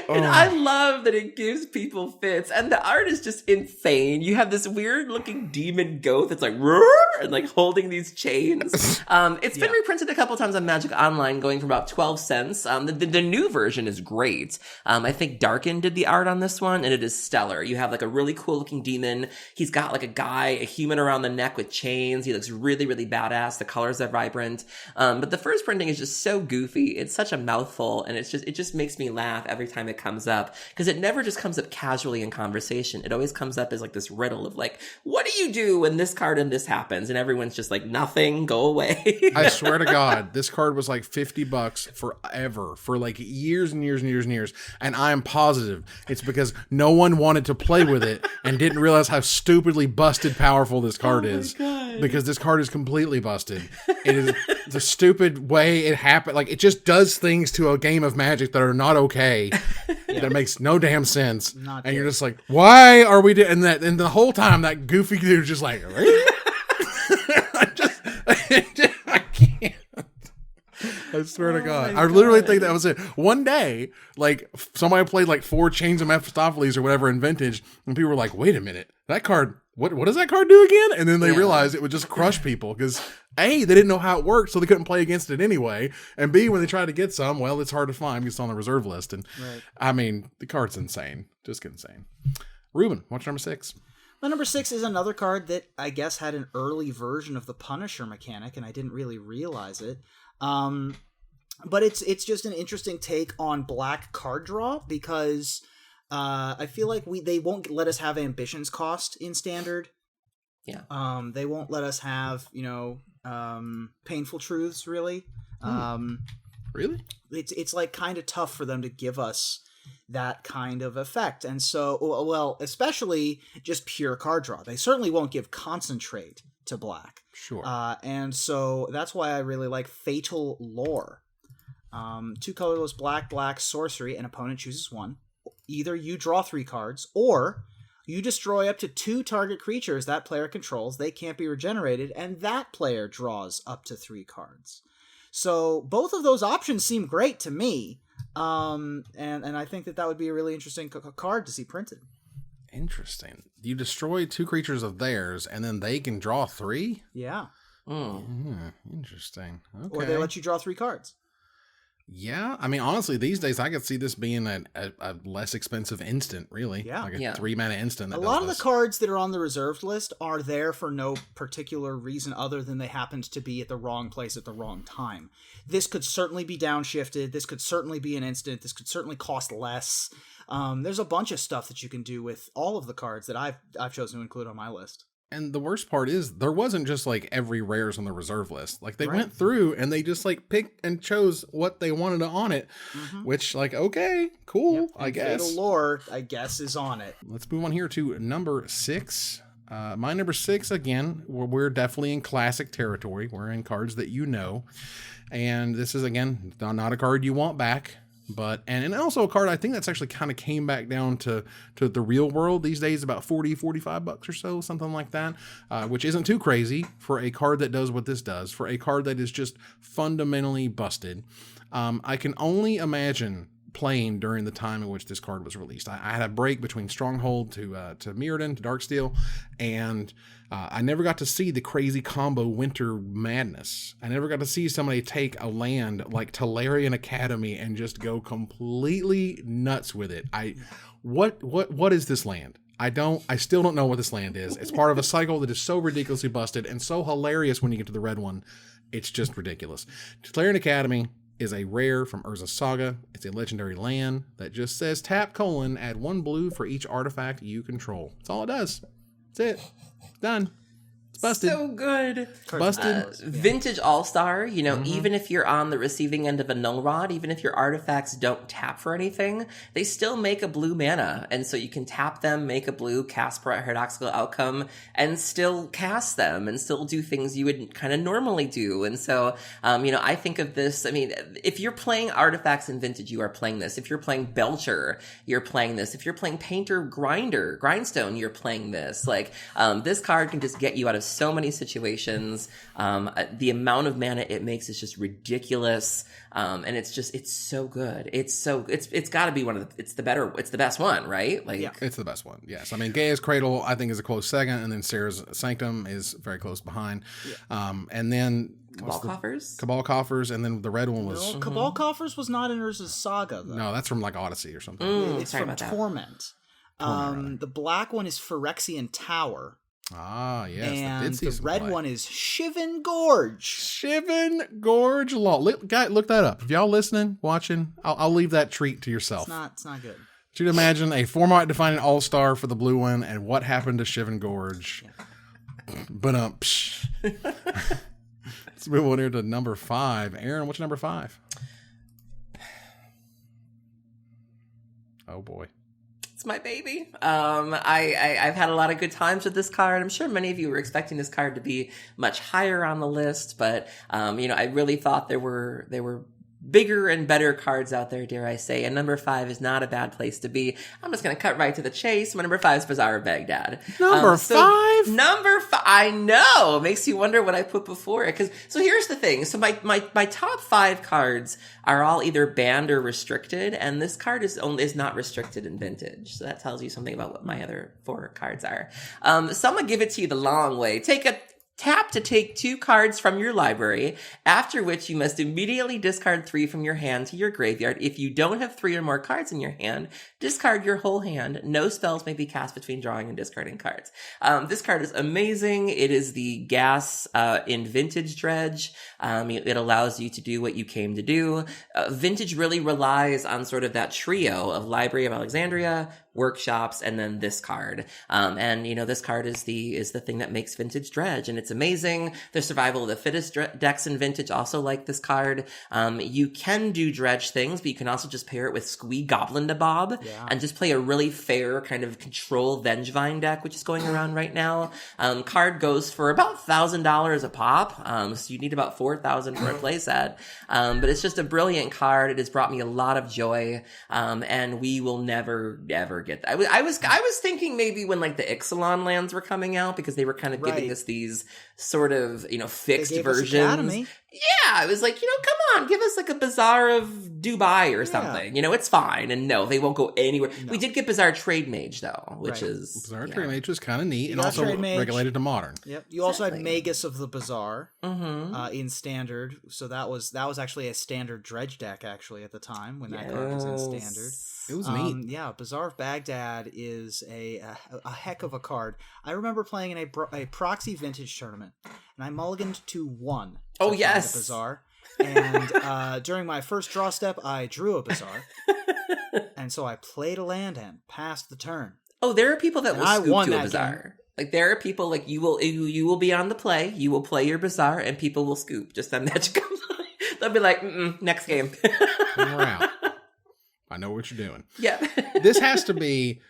And I love that it gives people fits, and the art is just insane. You have this weird looking demon goat that's like roar and like holding these chains. It's been reprinted a couple times on Magic Online, going for about 12 cents. The new version is great. I think Darkin did the art on this one, and it is stellar. You have like a really cool looking demon. He's got like a human around the neck with chains. He looks really, really badass. The colors are vibrant. But the first printing is just so goofy. It's such a mouthful, and it just makes me laugh every time it comes up, because it never just comes up casually in conversation. It always comes up as like this riddle of like, what do you do when this card and this happens? And everyone's just like, nothing, go away. I swear to God, this card was like $50 forever, for like years and years and years and years. And I am positive it's because no one wanted to play with it and didn't realize how stupidly busted powerful this card is. God. Because this card is completely busted. It is the stupid way it happened. Like, it just does things to a game of Magic that are not okay. That makes no damn sense. And you're just like, why are we doing that? And the whole time that goofy dude just like, I can't. I swear to God. I literally think that was it. One day, like, somebody played like 4 Chains of Mephistopheles or whatever in Vintage, and people were like, wait a minute, that card, what does that card do again? And then they realized it would just crush people, because A, they didn't know how it worked, so they couldn't play against it anyway, and B, when they tried to get some, well, it's hard to find because it's on the reserve list. And I mean, the card's insane. Just insane. Ruben, what's number 6? My number 6 is another card that I guess had an early version of the Punisher mechanic, and I didn't really realize it. But it's just an interesting take on black card draw, because I feel like they won't let us have ambitions cost in standard. Yeah. They won't let us have, painful truths, really. Really? It's like kind of tough for them to give us that kind of effect. And so, well, especially just pure card draw. They certainly won't give concentrate to black. Sure. And so that's why I really like Fatal Lore. 2 colorless black sorcery, an opponent chooses 1. Either you draw 3 cards, or you destroy up to 2 target creatures that player controls. They can't be regenerated, and that player draws up to 3 cards. So both of those options seem great to me. And I think that would be a really interesting card to see printed. Interesting. You destroy 2 creatures of theirs, and then they can draw 3? Yeah. Interesting. Okay. Or they let you draw 3 cards. Yeah, I mean, honestly, these days I could see this being a less expensive instant, really. Yeah. Like a 3-mana instant. A lot of the cards that are on the reserved list are there for no particular reason other than they happened to be at the wrong place at the wrong time. This could certainly be downshifted. This could certainly be an instant. This could certainly cost less. There's a bunch of stuff that you can do with all of the cards that I've chosen to include on my list. And the worst part is there wasn't just like every rares on the reserve list. Like they went through and they just like picked and chose what they wanted on it, which like, okay, cool, I guess. Fatal Lore, I guess, is on it. Let's move on here to number 6. My number 6, again, we're definitely in classic territory. We're in cards that you know. And this is, again, not a card you want back. But and also a card I think that's actually kind of came back down to the real world these days, about $40-$45 or so, something like that, which isn't too crazy for a card that does what this does, for a card that is just fundamentally busted. I can only imagine playing during the time in which this card was released. I had a break between Stronghold to Mirrodin to Darksteel, and I never got to see the crazy combo Winter Madness. I never got to see somebody take a land like Tolarian Academy and just go completely nuts with it. What is this land? I still don't know what this land is. It's part of a cycle that is so ridiculously busted and so hilarious when you get to the red one. It's just ridiculous. Tolarian Academy is a rare from Urza's Saga. It's a legendary land that just says tap : add 1 blue for each artifact you control. That's all it does. That's it. It's done. It's busted. So good. Busted. Vintage All-Star, even if you're on the receiving end of a null rod, even if your artifacts don't tap for anything, they still make a blue mana. And so you can tap them, make a blue, cast Paradoxical Outcome, and still cast them and still do things you would kind of normally do. And so, I think of this, if you're playing artifacts in Vintage, you are playing this. If you're playing Belcher, you're playing this. If you're playing Painter Grindstone, you're playing this. Like, this card can just get you out of of so many situations. The amount of mana it makes is just ridiculous. And it's so good. It's got to be it's the best one, right? Like, it's the best one. Yes. I mean, Gaia's Cradle, I think, is a close second, and then Sarah's Sanctum is very close behind. Yeah. And then Cabal Coffers, and then the red one was... No, Cabal Coffers was not in Urza's Saga, though. No, that's from, like, Odyssey or something. It's from Torment. The black one is Phyrexian Tower. Ah, yes. And the red one is Shivan Gorge. Shivan Gorge Law. Look that up. If y'all listening, watching, I'll leave that treat to yourself. It's not good. You'd imagine a format-defining all-star for the blue one, and what happened to Shivan Gorge. But let's move on here to number 5. Aaron, what's your number 5? Oh boy. It's my baby. I've had a lot of good times with this card. I'm sure many of you were expecting this card to be much higher on the list, but I really thought there were bigger and better cards out there, dare I say, and number 5 is not a bad place to be. I'm just going to cut right to the chase. My number 5 is Bazaar of Baghdad. Number 5? Number 5. I know. It makes you wonder what I put before it. So here's the thing. So my top 5 cards are all either banned or restricted, and this card is not restricted in Vintage. So that tells you something about what my other 4 cards are. So I'm going to give it to you the long way. Tap to take 2 cards from your library, after which you must immediately discard 3 from your hand to your graveyard. If you don't have 3 or more cards in your hand, discard your whole hand. No spells may be cast between drawing and discarding cards. This card is amazing. It is the gas in Vintage Dredge. It allows you to do what you came to do. Vintage really relies on sort of that trio of Library of Alexandria, Workshops, and then this card. This card is the thing that makes Vintage Dredge, and it's amazing. The Survival of the Fittest decks in Vintage also like this card. You can do Dredge things, but you can also just pair it with Squee Goblin to Bob and just play a really fair kind of control Vengevine deck, which is going around right now. Card goes for about $1,000 a pop, so you need about $4,000 for a playset. But it's just a brilliant card. It has brought me a lot of joy, and we will never, ever get that. I was thinking maybe when like the Ixalan lands were coming out, because they were kind of giving us these sort of, fixed versions. Yeah, I was like, come on, give us like a Bazaar of Dubai or something. It's fine. And no, they won't go anywhere. No. We did get Bazaar Trade Mage though, which is Bazaar Trade Mage was kind of neat, and also regulated to Modern. Yep. You also had Magus of the Bazaar in Standard, so that was actually a standard Dredge deck actually at the time when that card was in Standard. It was neat. Yeah, Bazaar of Baghdad is a heck of a card. I remember playing in a proxy Vintage tournament, and I mulliganed to 1. Oh, yes. Bazaar. And during my first draw step, I drew a Bazaar. And so I played a land and passed the turn. Oh, there are people that will scoop to a Bazaar. Like, there are people, like, you will be on the play, you will play your Bazaar, and people will scoop. Just that magic comes on. They'll be like, next game. We're out. I know what you're doing. Yeah. This has to be,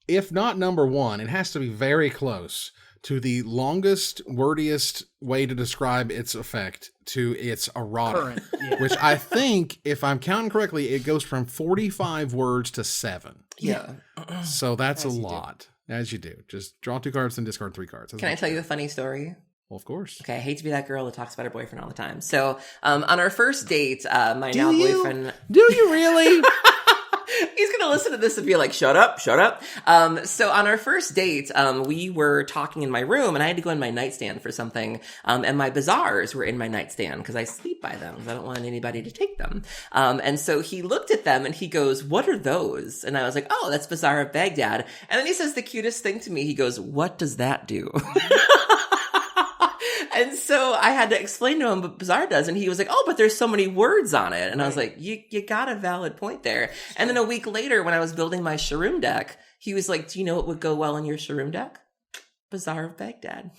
if not number 1, it has to be very close to the longest, wordiest way to describe its effect to its errata. Which I think, if I'm counting correctly, it goes from 45 words to 7. Yeah. So that's a lot. As you do. Just draw 2 cards and discard 3 cards. Can I tell you a funny story? Well, of course. Okay, I hate to be that girl that talks about her boyfriend all the time. So, on our first date, my now boyfriend... Do you really? He's going to listen to this and be like, shut up. So on our first date, we were talking in my room, and I had to go in my nightstand for something. And my Bazaars were in my nightstand because I sleep by them because I don't want anybody to take them. And so he looked at them and he goes, what are those? And I was like, oh, that's Bazaar of Baghdad. And then he says the cutest thing to me. He goes, what does that do? And so I had to explain to him what Bazaar does, and he was like, oh, but there's so many words on it. And I was like, you got a valid point there. And then a week later, when I was building my Sharoom deck, he was like, do you know what would go well in your Sharoom deck? Bazaar of Baghdad.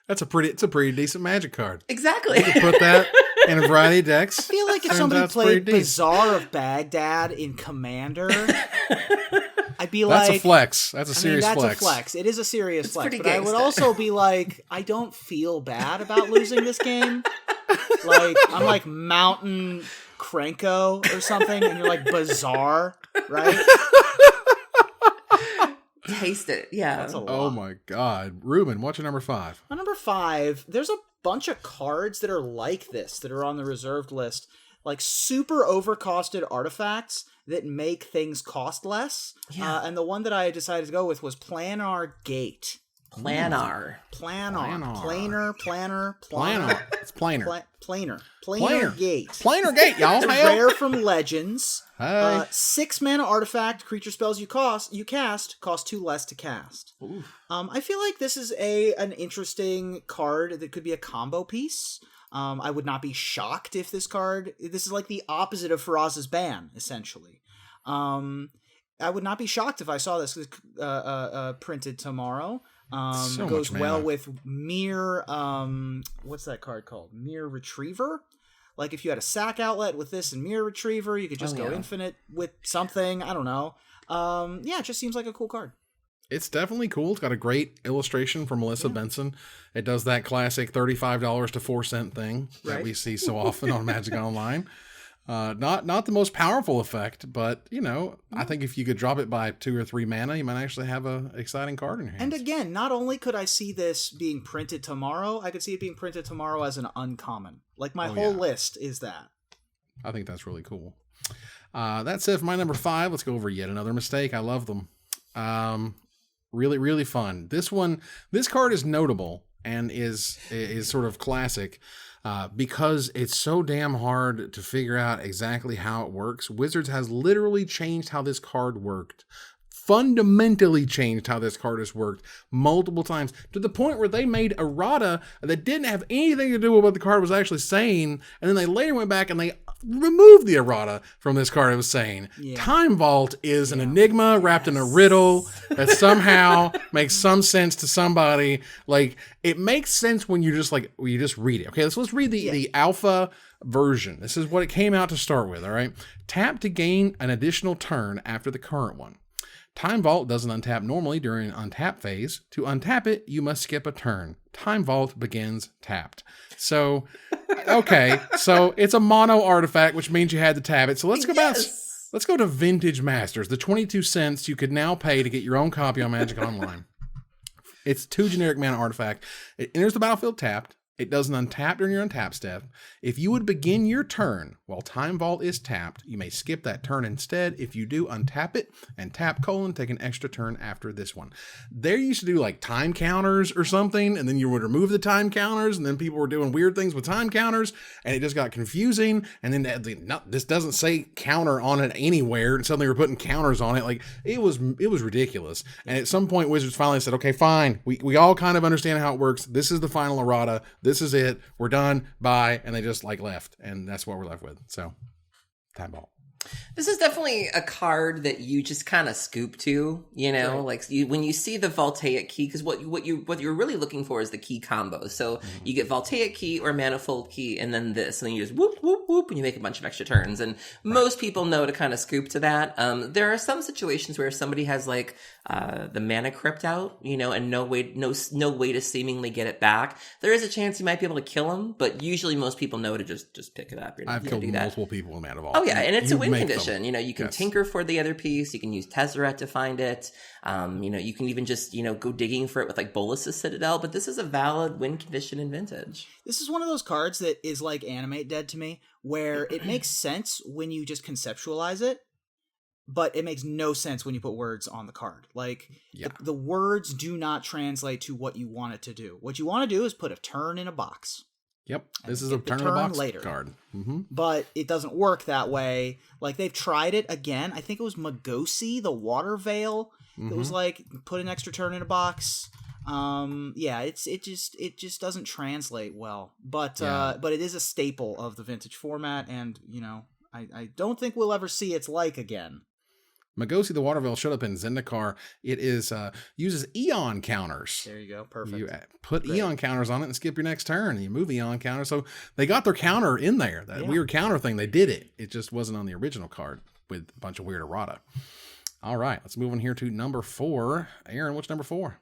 It's a pretty decent magic card. Exactly. You can put that in a variety of decks. I feel like if somebody played Bazaar of Baghdad in Commander... I'd be like... That's a flex. That's a serious flex. That's a flex. It is a serious flex. But I would also be like, I don't feel bad about losing this game. Like, I'm like Mountain Krenko or something, and you're like Bazaar, right? taste it. Yeah. That's a lot. Oh my God. Ruben, what's your number 5? On number 5, there's a bunch of cards that are like this, that are on the reserved list. Like super overcosted artifacts that make things cost less. Yeah. And the one that I decided to go with was Planar Gate. Planar. Planar. It's planar. Planar Gate. Planar gate, y'all. Rare from Legends. Hey. 6 mana artifact. Creature spells you cast cost 2 less to cast. I feel like this is an interesting card that could be a combo piece. I would not be shocked if this is like the opposite of Faraz's ban, essentially. I would not be shocked if I saw this printed tomorrow. So Goes much well mana. with Mere, what's that card called? Mere Retriever? Like if you had a sack outlet with this and Mere Retriever, you could just go infinite with something. I don't know. It just seems like a cool card. It's definitely cool. It's got a great illustration from Melissa Benson. It does that classic $35 to 4 cent thing that we see so often on Magic Online. Not the most powerful effect, but I think if you could drop it by 2 or 3 mana, you might actually have an exciting card in your hands. And again, not only could I see this being printed tomorrow, I could see it being printed tomorrow as an uncommon. Like my whole list is that. I think that's really cool. That's it for my number 5. Let's go over yet another mistake. I love them. Really, really fun. This card is notable and is sort of classic because it's so damn hard to figure out exactly how it works. Wizards has literally changed how this card worked. Fundamentally changed how this card has worked multiple times to the point where they made errata that didn't have anything to do with what the card was actually saying, and then they later went back and they removed the errata from this card it was saying. Time Vault is an enigma wrapped in a riddle that somehow makes some sense to somebody. Like, it makes sense when you just read it. Okay, let's read the alpha version. This is what it came out to start with, all right? Tap to gain an additional turn after the current one. Time Vault doesn't untap normally during untap phase. To untap it, you must skip a turn. Time Vault begins tapped. So, okay, so it's a mono artifact, which means you had to tap it. So let's go let's go to Vintage Masters, the 22 cents you could now pay to get your own copy on Magic Online. It's 2 generic mana artifact. It enters the battlefield tapped. It doesn't untap during your untap step. If you would begin your turn while Time Vault is tapped, you may skip that turn instead. If you do, untap it and tap : take an extra turn after this one. They used to do like time counters or something, and then you would remove the time counters, and then people were doing weird things with time counters, and it just got confusing. And then this doesn't say counter on it anywhere, and suddenly we're putting counters on it. Like, it was ridiculous. And at some point, Wizards finally said, okay, fine. We all kind of understand how it works. This is the final errata. This is it. We're done. Bye. And they just left. And that's what we're left with. So, Time Vault. This is definitely a card that you just kind of scoop to, like when you see the Voltaic Key, because what you're really looking for is the key combo. So you get Voltaic Key or Manifold Key, and then this, and then you just whoop whoop whoop, and you make a bunch of extra turns. And most people know to kind of scoop to that. There are some situations where somebody has like the Mana Crypt out, and no way to seemingly get it back. There is a chance you might be able to kill him, but usually most people know to just pick it up. I've killed multiple people with Mana Vault. Oh yeah, and it's a win condition. You can tinker for the other piece. You can use Tezzeret to find it. You can even just, go digging for it with like Bolus's Citadel. But this is a valid win condition in Vintage. This is one of those cards that is like Animate Dead to me, where it makes sense when you just conceptualize it, but it makes no sense when you put words on the card. Like, the words do not translate to what you want it to do. What you want to do is put a turn in a box. Yep, this is a turn in a box card. Mm-hmm. But it doesn't work that way. Like, they've tried it again. I think it was Magosi, the Water Veil. It was like, put an extra turn in a box. It just doesn't translate well. But it is a staple of the Vintage format, and I don't think we'll ever see its like again. Magosi the Water Veil showed up in Zendikar. It is uses Eon counters. There you go. Perfect. You put Eon counters on it and skip your next turn. You move Eon counter. So they got their counter in there. That weird counter thing. They did it. It just wasn't on the original card with a bunch of weird errata. All right. Let's move on here to number 4. Aaron, what's number 4?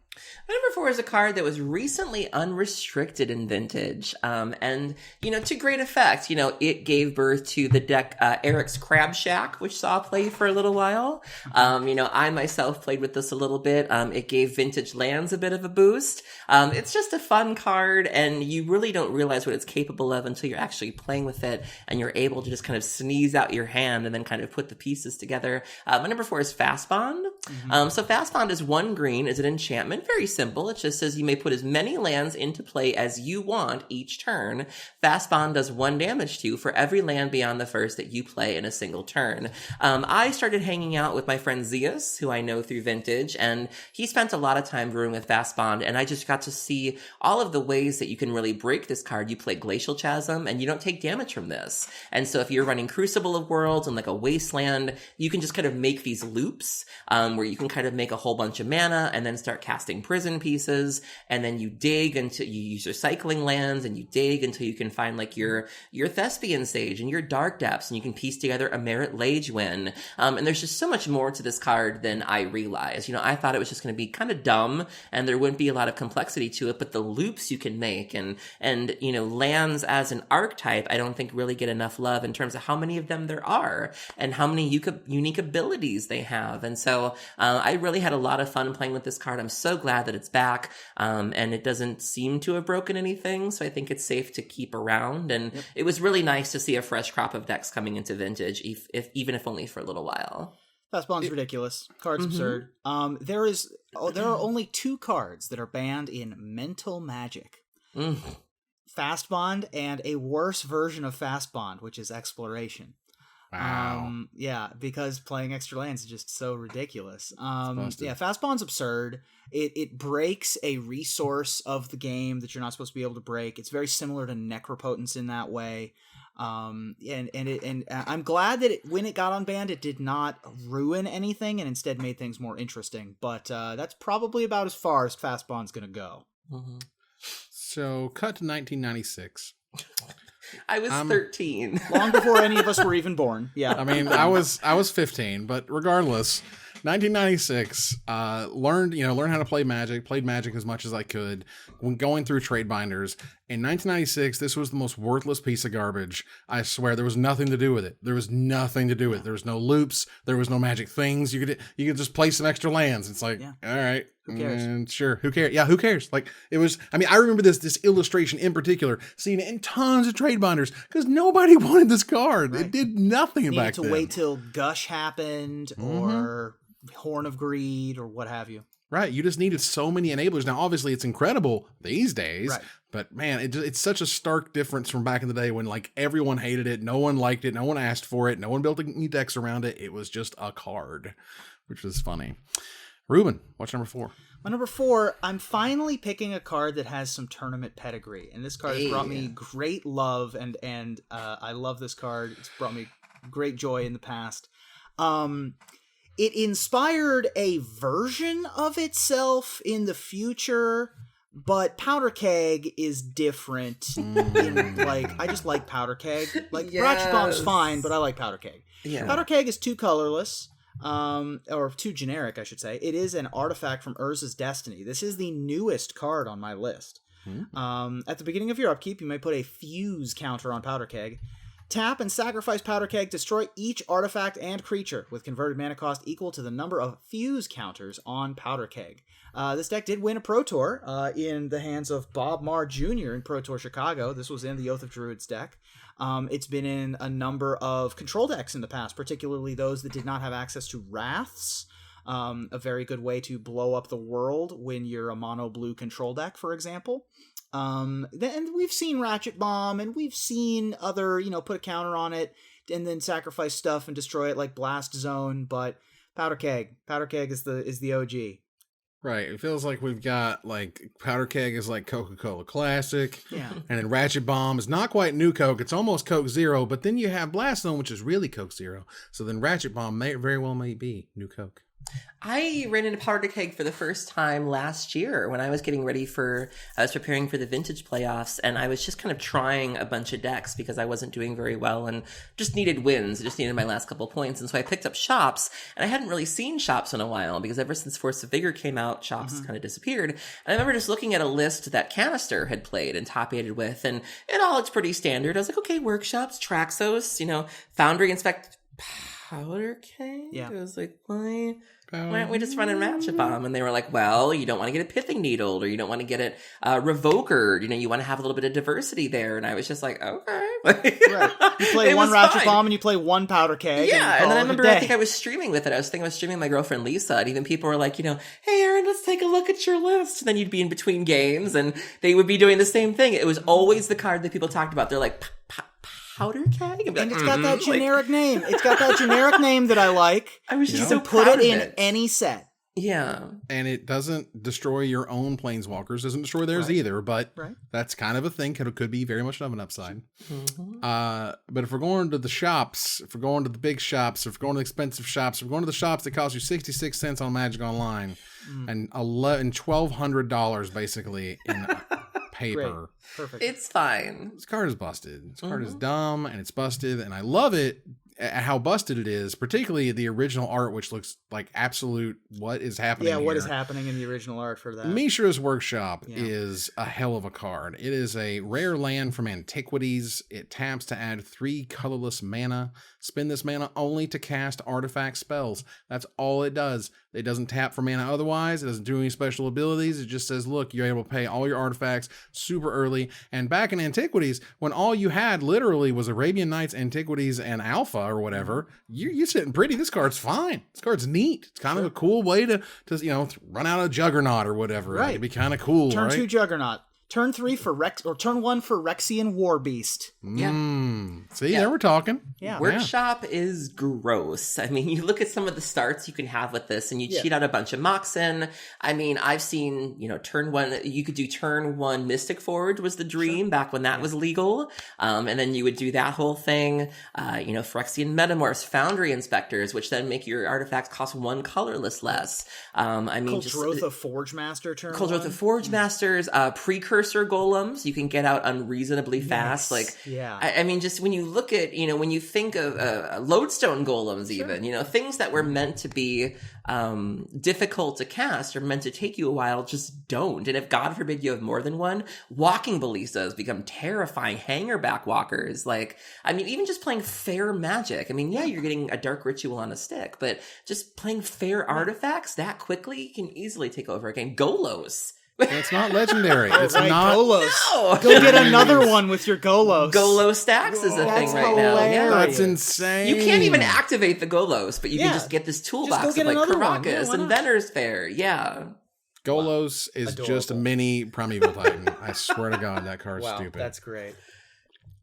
My number 4 is a card that was recently unrestricted in Vintage. And, to great effect. It gave birth to the deck Eric's Crab Shack, which saw play for a little while. I myself played with this a little bit. It gave Vintage Lands a bit of a boost. It's just a fun card, and you really don't realize what it's capable of until you're actually playing with it, and you're able to just kind of sneeze out your hand and then kind of put the pieces together. My number 4 is Fast Bond. So Fast Bond is 1 green, is an enchantment. Very simple. It just says you may put as many lands into play as you want each turn. Fast Bond does 1 damage to you for every land beyond the first that you play in a single turn. I started hanging out with my friend Zeus, who I know through Vintage, and he spent a lot of time brewing with Fast Bond, and I just got to see all of the ways that you can really break this card. You play Glacial Chasm, and you don't take damage from this. And so if you're running Crucible of Worlds and like a Wasteland, you can just kind of make these loops where you can kind of make a whole bunch of mana and then start casting prison pieces, and then you dig until you use your cycling lands, and you dig until you can find like your Thespian Sage and your Dark Depths, and you can piece together a Merit Lage win. And there's just so much more to this card than I realized. I thought it was just going to be kind of dumb and there wouldn't be a lot of complexity to it, but the loops you can make and lands as an archetype, I don't think really get enough love in terms of how many of them there are and how many unique abilities they have. And so I really had a lot of fun playing with this card. I'm so glad that it's back, and it doesn't seem to have broken anything, so I think it's safe to keep around. And it was really nice to see a fresh crop of decks coming into Vintage, even if only for a little while. Fast Bond's ridiculous. Card's absurd. There are only 2 cards that are banned in Mental Magic. Fast Bond and a worse version of Fast Bond, which is Exploration. Wow. Because playing extra lands is just so ridiculous. Fast Bond's absurd. It breaks a resource of the game that you're not supposed to be able to break. It's very similar to Necropotence in that way. And I'm glad that when it got unbanned, it did not ruin anything and instead made things more interesting. But that's probably about as far as Fast Bond's going to go. So, cut to 1996. I was 13. Long before any of us were even born. Yeah. I mean, I was 15, but regardless, 1996, learned how to play Magic, played Magic as much as I could when going through trade binders. In 1996, this was the most worthless piece of garbage. I swear, there was nothing to do with it. There was nothing to do with it. There was no loops. There was no magic things. You could just play some extra lands. It's like, all right. Who cares? Sure. Who cares? Yeah, who cares? Like, it was, I remember this illustration in particular, seeing it in tons of trade binders because nobody wanted this card. Right. It did nothing back then. You needed to wait till Gush happened or Horn of Greed or what have you. Right. You just needed so many enablers. Now, obviously, it's incredible these days, right. But man, it's such a stark difference from back in the day when like everyone hated it. No one liked it. No one asked for it. No one built any decks around it. It was just a card, which was funny. Ruben, what's number 4? My number 4, I'm finally picking a card that has some tournament pedigree. And this card has brought me great love. And I love this card. It's brought me great joy in the past. It inspired a version of itself in the future, but Powder Keg is different. I just like Powder Keg. Ratchet Bomb's fine, but I like Powder Keg. Yeah. Powder Keg is 2 colorless, or 2 generic, I should say. It is an artifact from Urza's Destiny. This is the newest card on my list. At the beginning of your upkeep, you may put a fuse counter on Powder Keg. Tap and sacrifice Powder Keg. Destroy each artifact and creature with converted mana cost equal to the number of fuse counters on Powder Keg. This deck did win a Pro Tour in the hands of Bob Marr Jr. in Pro Tour Chicago. This was in the Oath of Druids deck. It's been in a number of control decks in the past, particularly those that did not have access to Wraths. A very good way to blow up the world when you're a mono blue control deck, for example. And we've seen Ratchet Bomb, and we've seen other, put a counter on it and then sacrifice stuff and destroy it like Blast Zone. But Powder Keg is the OG. Right. It feels like we've got like Powder Keg is like Coca-Cola Classic. Yeah. And then Ratchet Bomb is not quite New Coke. It's almost Coke Zero. But then you have Blast Zone, which is really Coke Zero. So then Ratchet Bomb may be New Coke. I ran into Powder Keg for the first time last year when I was preparing for the vintage playoffs, and I was just kind of trying a bunch of decks because I wasn't doing very well and just needed wins. I just needed my last couple points. And so I picked up Shops, and I hadn't really seen Shops in a while because ever since Force of Vigor came out, Shops kind of disappeared. And I remember just looking at a list that Canister had played and top-aided with, and it all looked pretty standard. I was like, okay, Workshops, Traxos, Foundry Inspect, Powder Keg? Yeah. I was like, why aren't we just running Matchup Bomb? And they were like, well, you don't want to get it Pithing Needled, or you don't want to get it Revokered. You want to have a little bit of diversity there. And I was just like, okay. Right. You play one Ratchet Bomb and you play one Powder Keg. Yeah, and then I remember, I think I was streaming with it. I was streaming my girlfriend Lisa, and even people were like, hey, Aaron, let's take a look at your list. And then you'd be in between games, and they would be doing the same thing. It was always the card that people talked about. They're like, Powder Keg? And it's got that generic name. It's got that generic name that I like. I was just so put proud it of in any set. Yeah. And it doesn't destroy your own planeswalkers, doesn't destroy theirs either, but that's kind of a thing. It could be very much of an upside. But if we're going to the shops, if we're going to the big shops, if we're going to expensive shops, if we're going to the shops that cost you 66 cents on Magic Online and $1,200 basically in paper. Great. Perfect. It's fine. This card is busted. This card is dumb and it's busted, and I love it how busted it is, particularly the original art, which looks like absolute what is happening Yeah, what here. is happening in the original art for that? Mishra's Workshop is a hell of a card. It is a rare land from Antiquities. It taps to add 3 colorless mana. Spend this mana only to cast artifact spells. That's all it does. It doesn't tap for mana otherwise. It doesn't do any special abilities. It just says, look, you're able to pay all your artifacts super early. And back in Antiquities, when all you had literally was Arabian Nights, Antiquities, and Alpha or whatever, you're sitting pretty. This card's fine. This card's neat. It's kind of a cool way to run out a Juggernaut or whatever. Right. It'd be kind of cool, Turn right? 2 Juggernaut. Turn 3 for Rex, or turn 1 for Rexian Warbeast. Yeah. See, there we're talking. Yeah. Workshop is gross. I mean, you look at some of the starts you can have with this, and you cheat out a bunch of Moxen. I mean, I've seen, turn 1, you could do turn 1 Mystic Forge was the dream back when that was legal. And then you would do that whole thing. Phyrexian Metamorphs, Foundry Inspectors, which then make your artifacts cost 1 colorless less. Kuldrotha Forge Master turn Kuldrotha Forge Masters, Precursor Golems, you can get out unreasonably fast. I mean, just when you look at, when you think of Lodestone Golems, even, things that were meant to be difficult to cast or meant to take you a while just don't. And if God forbid you have more than one, Walking Ballistas become terrifying hangerback walkers. Even just playing fair Magic. I mean, you're getting a Dark Ritual on a stick, but just playing fair artifacts that quickly can easily take over a game. Golos. It's not legendary. It's not. Golos. No. Go get another one with your Golos. Golo stacks is a thing right now. Yeah. That's insane. You can't even activate the Golos, but you can just get this toolbox of Karakas and Venor's Fair. Yeah. Golos is just a mini Primeval Titan. I swear to God, that card's stupid. That's great.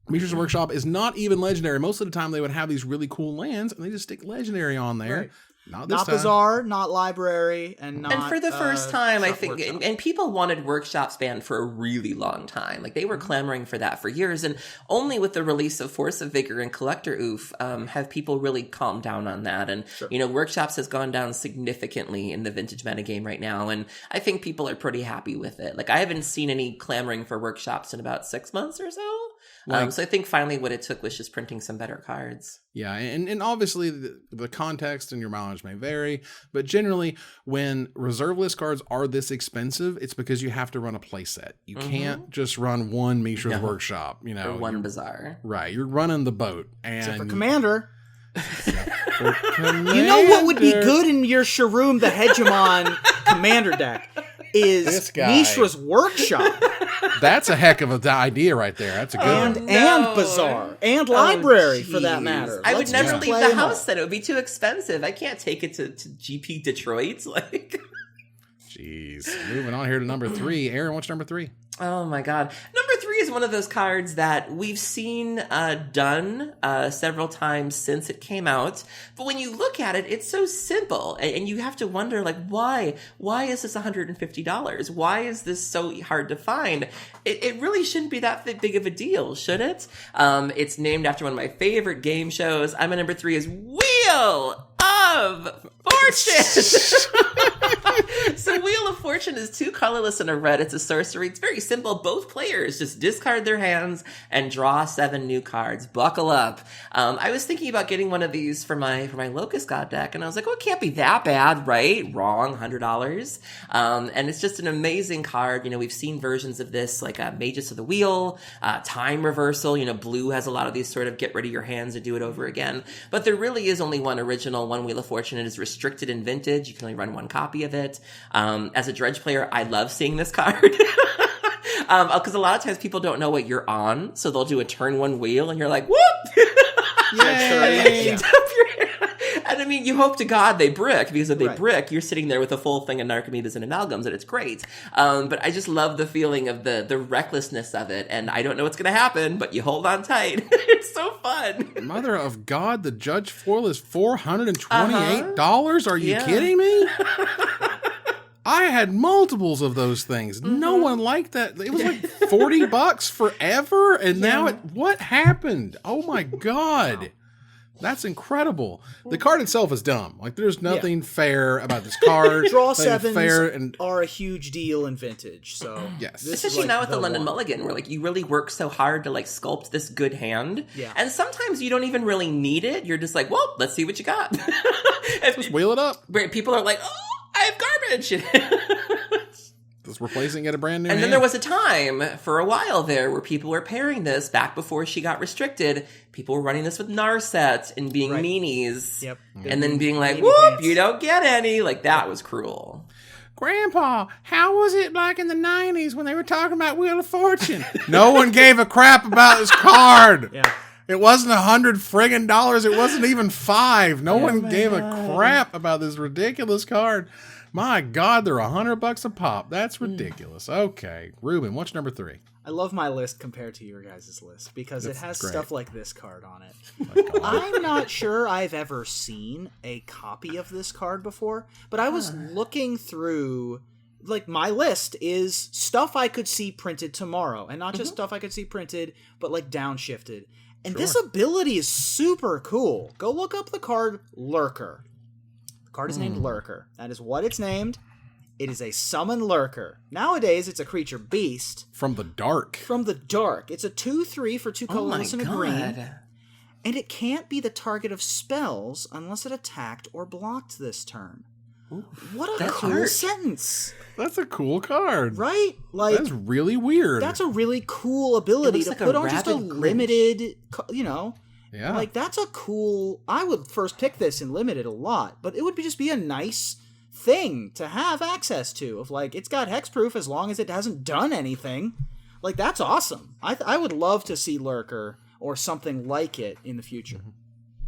Mishra's Workshop is not even legendary. Most of the time, they would have these really cool lands, and they just stick legendary on there. Right. Not this not time. Bazaar, not Library, and not. And for the first time, I think, Workshop. and people wanted Workshops banned for a really long time. They were clamoring for that for years, and only with the release of Force of Vigor and Collector Oof have people really calmed down on that. And Workshops has gone down significantly in the vintage metagame right now, and I think people are pretty happy with it. I haven't seen any clamoring for Workshops in about 6 months or so. So I think finally what it took was just printing some better cards. Yeah, and obviously the context and your mileage may vary, but generally when reserve list cards are this expensive, it's because you have to run a playset. You can't just run one Mishra's Workshop, Or one Bazaar. Right, you're running the boat. And Except for Commander. for Commander. You know what would be good in your Sharoom the Hegemon Commander deck is This guy. Mishra's Workshop. That's a heck of an idea right there. That's a good one. And Bazaar. And Library, for that Jeez. matter. I would Let's never just leave play the them all. house then. It would be too expensive. I can't take it to GP Detroit. Jeez. Moving on here to number 3. Aaron, what's number 3? Oh my God. Number 3 is one of those cards that we've seen done several times since it came out. But when you look at it, it's so simple. And you have to wonder, why? Why is this $150? Why is this so hard to find? It really shouldn't be that big of a deal, should it? It's named after one of my favorite game shows. My number 3 is Wheel of Fortune. So Wheel of Fortune is 2 colorless and a red. It's a sorcery. It's very simple. Both players just discard their hands and draw 7 new cards. Buckle up. I was thinking about getting one of these for my Locust God deck, and I was like, oh, it can't be that bad, right? Wrong, $100. And it's just an amazing card. You know, we've seen versions of this, like Magus of the Wheel, Time Reversal. You know, blue has a lot of these sort of get rid of your hands and do it over again. But there really is only one original, one Wheel of Fortune. It is restricted in Vintage. You can only run one copy of it. As a Dredge player, I love seeing this card. Because a lot of times people don't know what you're on, so they'll do a turn 1 wheel, and you're like, whoop! Yay! And I mean, you hope to God they brick, because if they brick, you're sitting there with a full thing of Narcomoebas and Amalgams, and it's great. But I just love the feeling of the recklessness of it, and I don't know what's going to happen, but you hold on tight. It's so fun. Mother of God, the Judge foil is $428? Are you kidding me? I had multiples of those things. No one liked that. It was like $40 forever, and now what happened? Oh my God. Wow. That's incredible. The card itself is dumb. Like, there's nothing fair about this card. Draw 7s are a huge deal in Vintage. So yes, especially now with the London Mulligan, where like you really work so hard to like sculpt this good hand, and sometimes you don't even really need it. You're just like, well, let's see what you got. Just wheel it up. People are like, oh, I have garbage. Just replacing it a brand new And hand. then there was a time for a while there where people were pairing this back before she got restricted. People were running this with Narset and being meanies. Yep. And then being like, whoop, you don't get any. Like, that was cruel. Grandpa, how was it like in the 90s when they were talking about Wheel of Fortune? No one gave a crap about this card. Yeah. It wasn't $100 friggin'. It wasn't even $5. No one gave a crap about this ridiculous card. My God, they're $100 a pop. That's ridiculous. Okay, Ruben, what's number 3? I love my list compared to your guys' list because it has stuff like this card on it. I'm not sure I've ever seen a copy of this card before, but I was looking through, like, my list is stuff I could see printed tomorrow, and not just stuff I could see printed, but like downshifted. And this ability is super cool. Go look up the card Lurker. The card is named Lurker. That is what it's named. It is a summon Lurker. Nowadays, it's a creature beast. From the dark. From the dark. It's a 2/3 for 2 colorless and a green. And it can't be the target of spells unless it attacked or blocked this turn. Ooh, what a cool sentence. That's a cool card. Right? Like, that's really weird. That's a really cool ability to put on just a limited, you know. Yeah. Like, that's a cool... I would first pick this in limited a lot, but it would just be a nice thing to have access to. Of like, it's got hexproof as long as it hasn't done anything. Like, that's awesome. I would love to see Lurker or something like it in the future.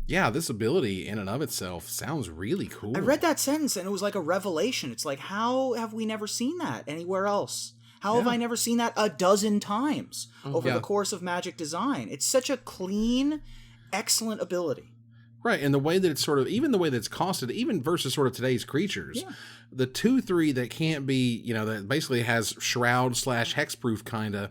Yeah, this ability in and of itself sounds really cool. I read that sentence and it was like a revelation. It's like, how have we never seen that anywhere else? How have I never seen that a dozen times over the course of Magic design? It's such a clean, excellent ability. Right, and the way that it's sort of, even the way that it's costed, even versus sort of today's creatures, the 2/3 that can't be, you know, that basically has shroud / hexproof kind of,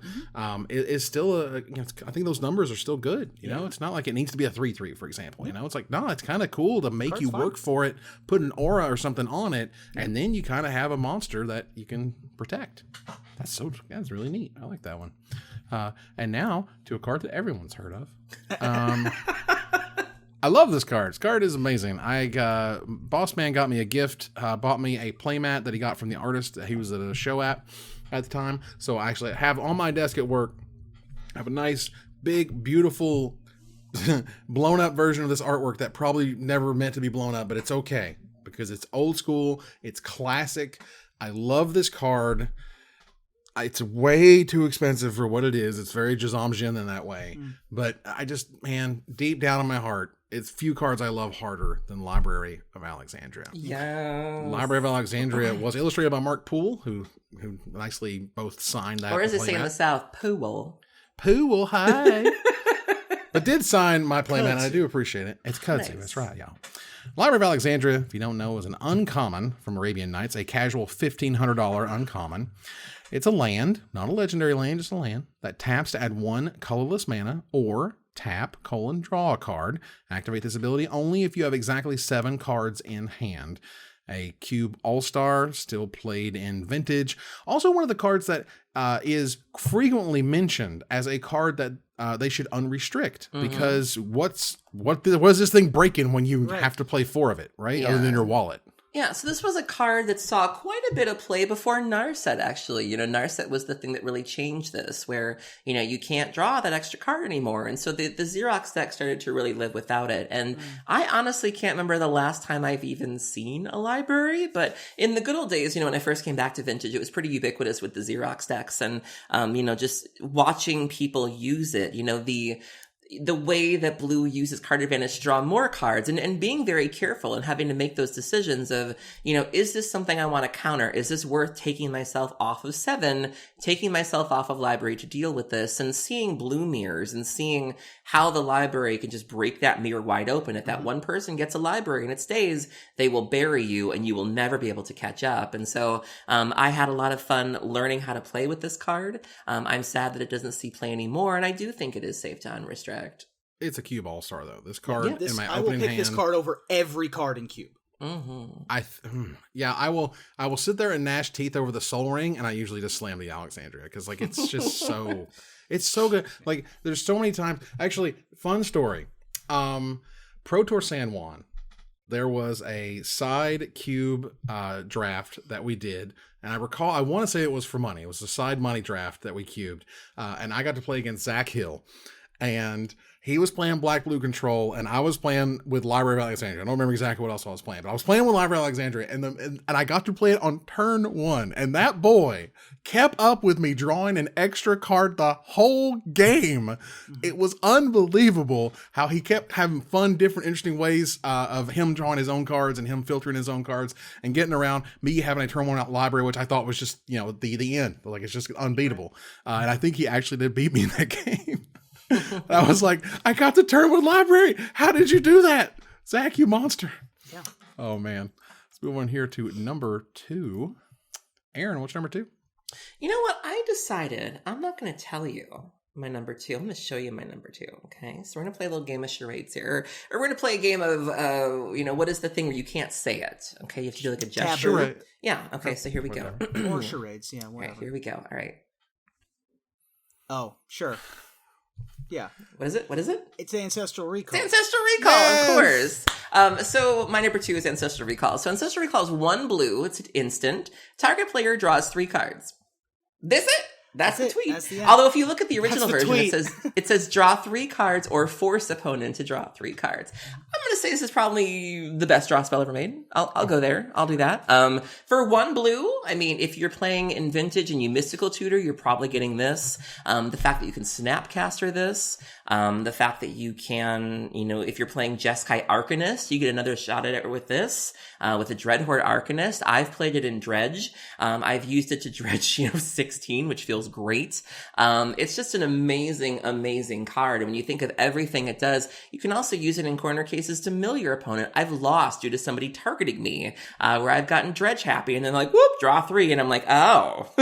is still a, you know, I think those numbers are still good. You know, it's not like it needs to be a 3/3, for example. You know, it's like, no, it's kind of cool to make you work for it, put an aura or something on it, and then you kind of have a monster that you can protect. That's really neat. I like that one. And now to a card that everyone's heard of. I love this card. This card is amazing. Boss Man got me a gift, bought me a playmat that he got from the artist that he was at a show at the time. So I actually have on my desk at work, I have a nice, big, beautiful, blown up version of this artwork that probably never meant to be blown up, but it's okay because it's old school. It's classic. I love this card. It's way too expensive for what it is. It's very Jazamjin in that way. But I just, man, deep down in my heart, it's few cards I love harder than Library of Alexandria. Yeah. Library of Alexandria was illustrated by Mark Poole, who nicely both signed that. Or as they say in the South, Poole. Poole, hi. But did sign my playmat, and I do appreciate it. It's kudzu, that's right, y'all. Library of Alexandria, if you don't know, is an uncommon from Arabian Nights, a casual $1,500 uncommon. It's a land, not a legendary land, just a land, that taps to add 1 colorless mana or tap, draw a card. Activate this ability only if you have exactly 7 cards in hand. A cube all-star, still played in Vintage. Also one of the cards that is frequently mentioned as a card that they should unrestrict, because what is this thing breaking when you have to play 4 of it, right? Yeah. Other than your wallet. Yeah, so this was a card that saw quite a bit of play before Narset, actually. Narset was the thing that really changed this, where, you can't draw that extra card anymore. And so the Xerox deck started to really live without it. And I honestly can't remember the last time I've even seen a library, but in the good old days, when I first came back to Vintage, it was pretty ubiquitous with the Xerox decks. And, just watching people use it, the way that Blue uses card advantage to draw more cards, and being very careful and having to make those decisions of, is this something I want to counter? Is this worth taking myself off of 7, taking myself off of library to deal with this, and seeing blue mirrors and seeing how the library can just break that mirror wide open. If that one person gets a library and it stays, they will bury you and you will never be able to catch up. And so I had a lot of fun learning how to play with this card. I'm sad that it doesn't see play anymore, and I do think it is safe to unrestrict. It's a cube all-star though. This card in my I will opening pick hand. this card over every card in cube. I will sit there and gnash teeth over the Soul Ring, and I usually just slam the Alexandria because it's just it's so good. Like, there's so many times. Actually, fun story. Pro Tour San Juan, there was a side cube draft that we did. And I want to say it was for money. It was a side money draft that we cubed. And I got to play against Zach Hill. And he was playing Black-Blue Control, and I was playing with Library of Alexandria. I don't remember exactly what else I was playing, but I was playing with Library of Alexandria, and I got to play it on turn 1. And that boy kept up with me drawing an extra card the whole game. It was unbelievable how he kept having fun, different, interesting ways of him drawing his own cards and him filtering his own cards and getting around me having a turn 1 out library, which I thought was just, the end. Like, it's just unbeatable. And I think he actually did beat me in that game. I was like, I got the turn 1 library. How did you do that? Zach, you monster. Yeah. Oh, man. Let's move on here to number 2. Aaron, what's number 2? You know what? I decided I'm not going to tell you my number 2. I'm going to show you my number 2. Okay. So we're going to play a little game of charades here. Or we're going to play a game of, what is the thing where you can't say it? Okay. You have to do like a gesture. Taboo. Yeah. Okay. So here we go. Or charades. Yeah. Whatever. All right, here we go. All right. Oh, sure. Yeah. What is it? It's Ancestral Recall. It's Ancestral Recall, yes! Of course. So my number 2 is Ancestral Recall. So Ancestral Recall is 1 blue. It's instant. Target player draws 3 cards. This it? That's the tweet. Although if you look at the original version, it says draw 3 cards or force opponent to draw 3 cards. I'm going to say this is probably the best draw spell ever made. I'll go there. I'll do that. For 1 blue, I mean, if you're playing in Vintage and you Mystical Tutor, you're probably getting this. The fact that you can Snapcaster this. The fact that you can, if you're playing Jeskai Arcanist, you get another shot at it with this. With a Dreadhorde Arcanist, I've played it in Dredge. I've used it to dredge, 16, which feels great. It's just an amazing, amazing card. And when you think of everything it does, you can also use it in corner cases to mill your opponent. I've lost due to somebody targeting me, where I've gotten Dredge happy and then like, whoop, draw 3. And I'm like, oh.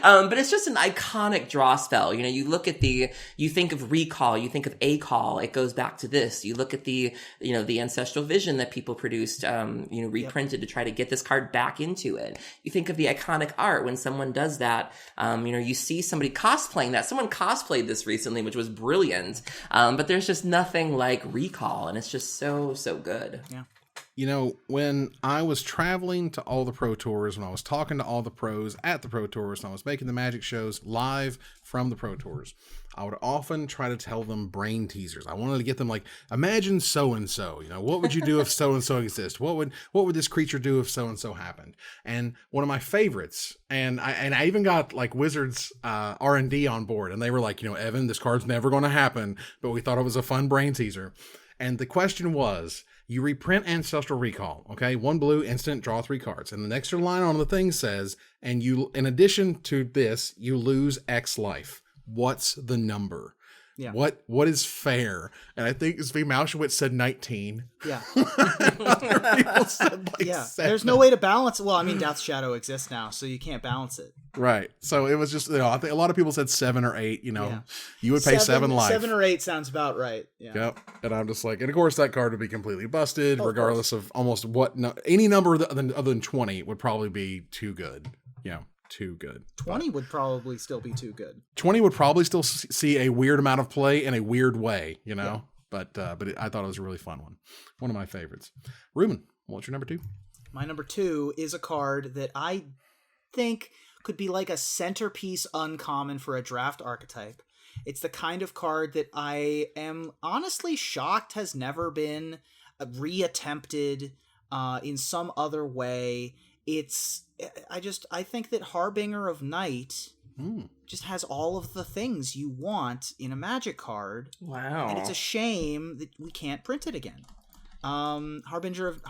But it's just an iconic draw spell. You look at you think of Recall, you think of A-Call, it goes back to this. You look at the Ancestral Vision that people produced, reprinted to try to get this card back into it. You think of the iconic art when someone does that, you see somebody cosplaying that. Someone cosplayed this recently, which was brilliant. But there's just nothing like Recall, and it's just so, so good. Yeah. When I was traveling to all the Pro Tours, when I was talking to all the pros at the Pro Tours, and I was making the Magic shows live from the Pro Tours, I would often try to tell them brain teasers. I wanted to get them like, imagine so-and-so, what would you do if so-and-so exists? What would this creature do if so-and-so happened? And one of my favorites, and I even got like Wizards R&D on board, and they were like, Evan, this card's never going to happen, but we thought it was a fun brain teaser. And the question was, you reprint Ancestral Recall, okay? 1 blue, instant, draw 3 cards. And the next line on the thing says, and you, in addition to this, you lose X life. What's the number? Yeah. What is fair? And I think Zvi Mauschwitz said 19. Yeah. Other people said like Yeah. 7. There's no way to balance. Well, I mean, Death's Shadow exists now, so you can't balance it. Right. So it was just, I think a lot of people said 7 or 8, Yeah. you would pay 7 life. 7 or 8 sounds about right. Yeah. Yep. And I'm just like, and of course that card would be completely busted, Of regardless of almost what, any number other than 20 would probably be too good. Too good. 20 would probably still be too good. 20 would probably still see a weird amount of play in a weird way, Yeah. But I thought it was a really fun one. One of my favorites. Ruben, what's your number 2? My number 2 is a card that I think could be like a centerpiece uncommon for a draft archetype. It's the kind of card that I am honestly shocked has never been reattempted in some other way. I think that Harbinger of Night just has all of the things you want in a Magic card. Wow. And it's a shame that we can't print it again. Harbinger of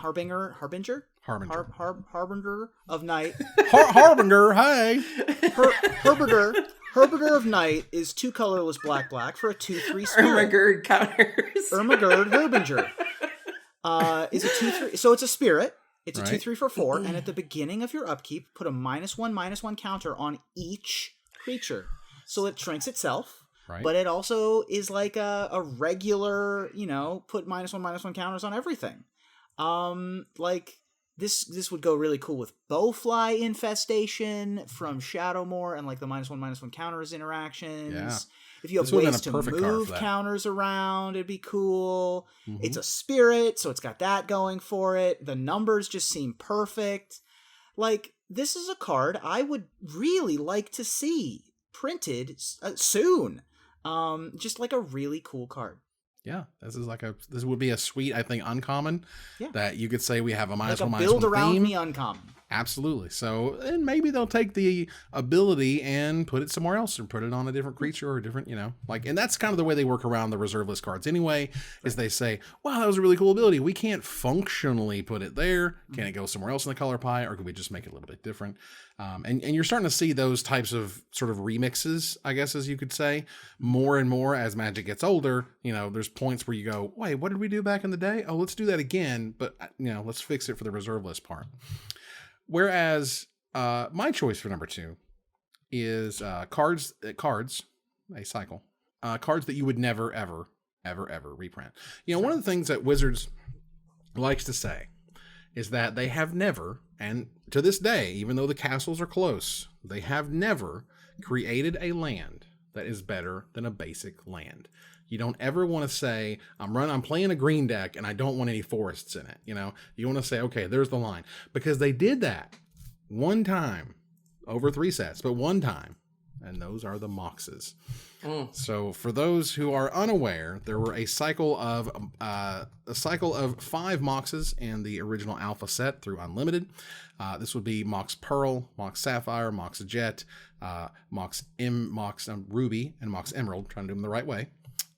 Night. Harbinger, hey! Harbinger of Night is 2 colorless black for a 2/3 spirit. Ermagerd counters. Ermagerd Harbinger is a 2/3. So it's a spirit. It's a Right. 2/3 for 4, and at the beginning of your upkeep, put a -1/-1 counter on each creature. So it shrinks itself, Right. but it also is like a regular, put -1/-1 counters on everything. Like this would go really cool with Bowfly Infestation from Shadowmoor and like the -1/-1 counters interactions. Yeah. If you have This would've been ways a to perfect card move for that. counters around, it'd be cool. Mhm. It's a spirit, so it's got that going for it. The numbers just seem perfect. Like, this is a card I would really like to see printed soon. Just like a really cool card. Yeah, this would be a sweet, I think, uncommon that you could say we have a Like a -1/-1 build around theme. me uncommon. Absolutely. So, and maybe they'll take the ability and put it somewhere else, or put it on a different creature or a different, and that's kind of the way they work around the reserve list cards anyway, is they say, wow, that was a really cool ability. We can't functionally put it there. Can it go somewhere else in the color pie, or could we just make it a little bit different? And you're starting to see those types of sort of remixes, I guess, as you could say, more and more as Magic gets older. There's points where you go, wait, what did we do back in the day? Oh, let's do that again, but let's fix it for the reserve list part. Whereas my choice for number 2 is cards, a cycle, cards that you would never, ever, ever, ever reprint. One of the things that Wizards likes to say is that they have never, and to this day, even though the castles are close, they have never created a land that is better than a basic land. You don't ever want to say, I'm playing a green deck and I don't want any forests in it. You want to say, okay, there's the line. Because they did that one time, over 3 sets, but one time. And those are the Moxes. So for those who are unaware, there were a cycle of 5 Moxes in the original Alpha set through Unlimited. This would be Mox Pearl, Mox Sapphire, Mox Jet, Mox Ruby, and Mox Emerald. Trying to do them the right way.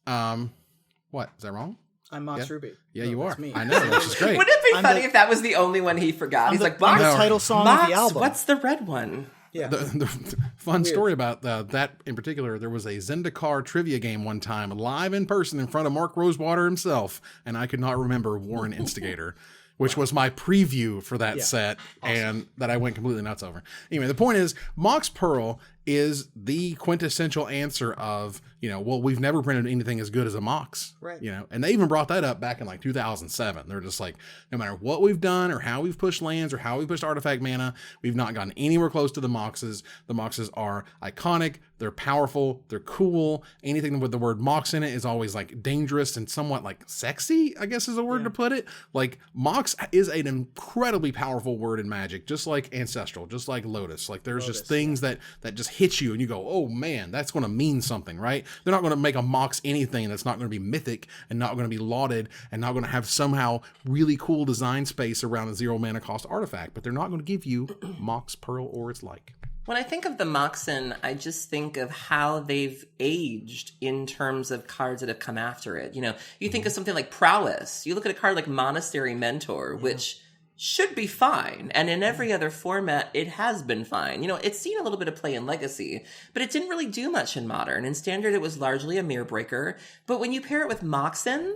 What? Is that wrong? I'm Mox Ruby. Yeah, No, you that's are. me. I know, which is great. Wouldn't it be I'm funny the- if that was the only one he forgot? He's like, I'm the Mox, title song Mox, of the album. what's the red one? Yeah. The fun story about that in particular, there was a Zendikar trivia game one time, live in person in front of Mark Rosewater himself, and I could not remember Warren Instigator, which was my preview for that set, and that I went completely nuts over. Anyway, the point is, Mox Pearl is the quintessential answer of, well, we've never printed anything as good as a Mox. Right. And they even brought that up back in like 2007. They're just like, no matter what we've done or how we've pushed lands or how we pushed artifact mana, we've not gotten anywhere close to the Moxes. The Moxes are iconic. They're powerful. They're cool. Anything with the word Mox in it is always like dangerous and somewhat like sexy, I guess is a word to put it. Like Mox is an incredibly powerful word in Magic, just like Ancestral, just like Lotus. Like there's just things that just hit you and you go, oh man, that's going to mean something, right? They're not going to make a Mox anything that's not going to be mythic and not going to be lauded and not going to have somehow really cool design space around a 0 mana cost artifact, but they're not going to give you Mox Pearl or its like. When I think of the Moxen, I just think of how they've aged in terms of cards that have come after it. You think of something like Prowess. You look at a card like Monastery Mentor, which should be fine. And in every other format, it has been fine. It's seen a little bit of play in Legacy, but it didn't really do much in Modern. In Standard, it was largely a mirror breaker. But when you pair it with Moxen,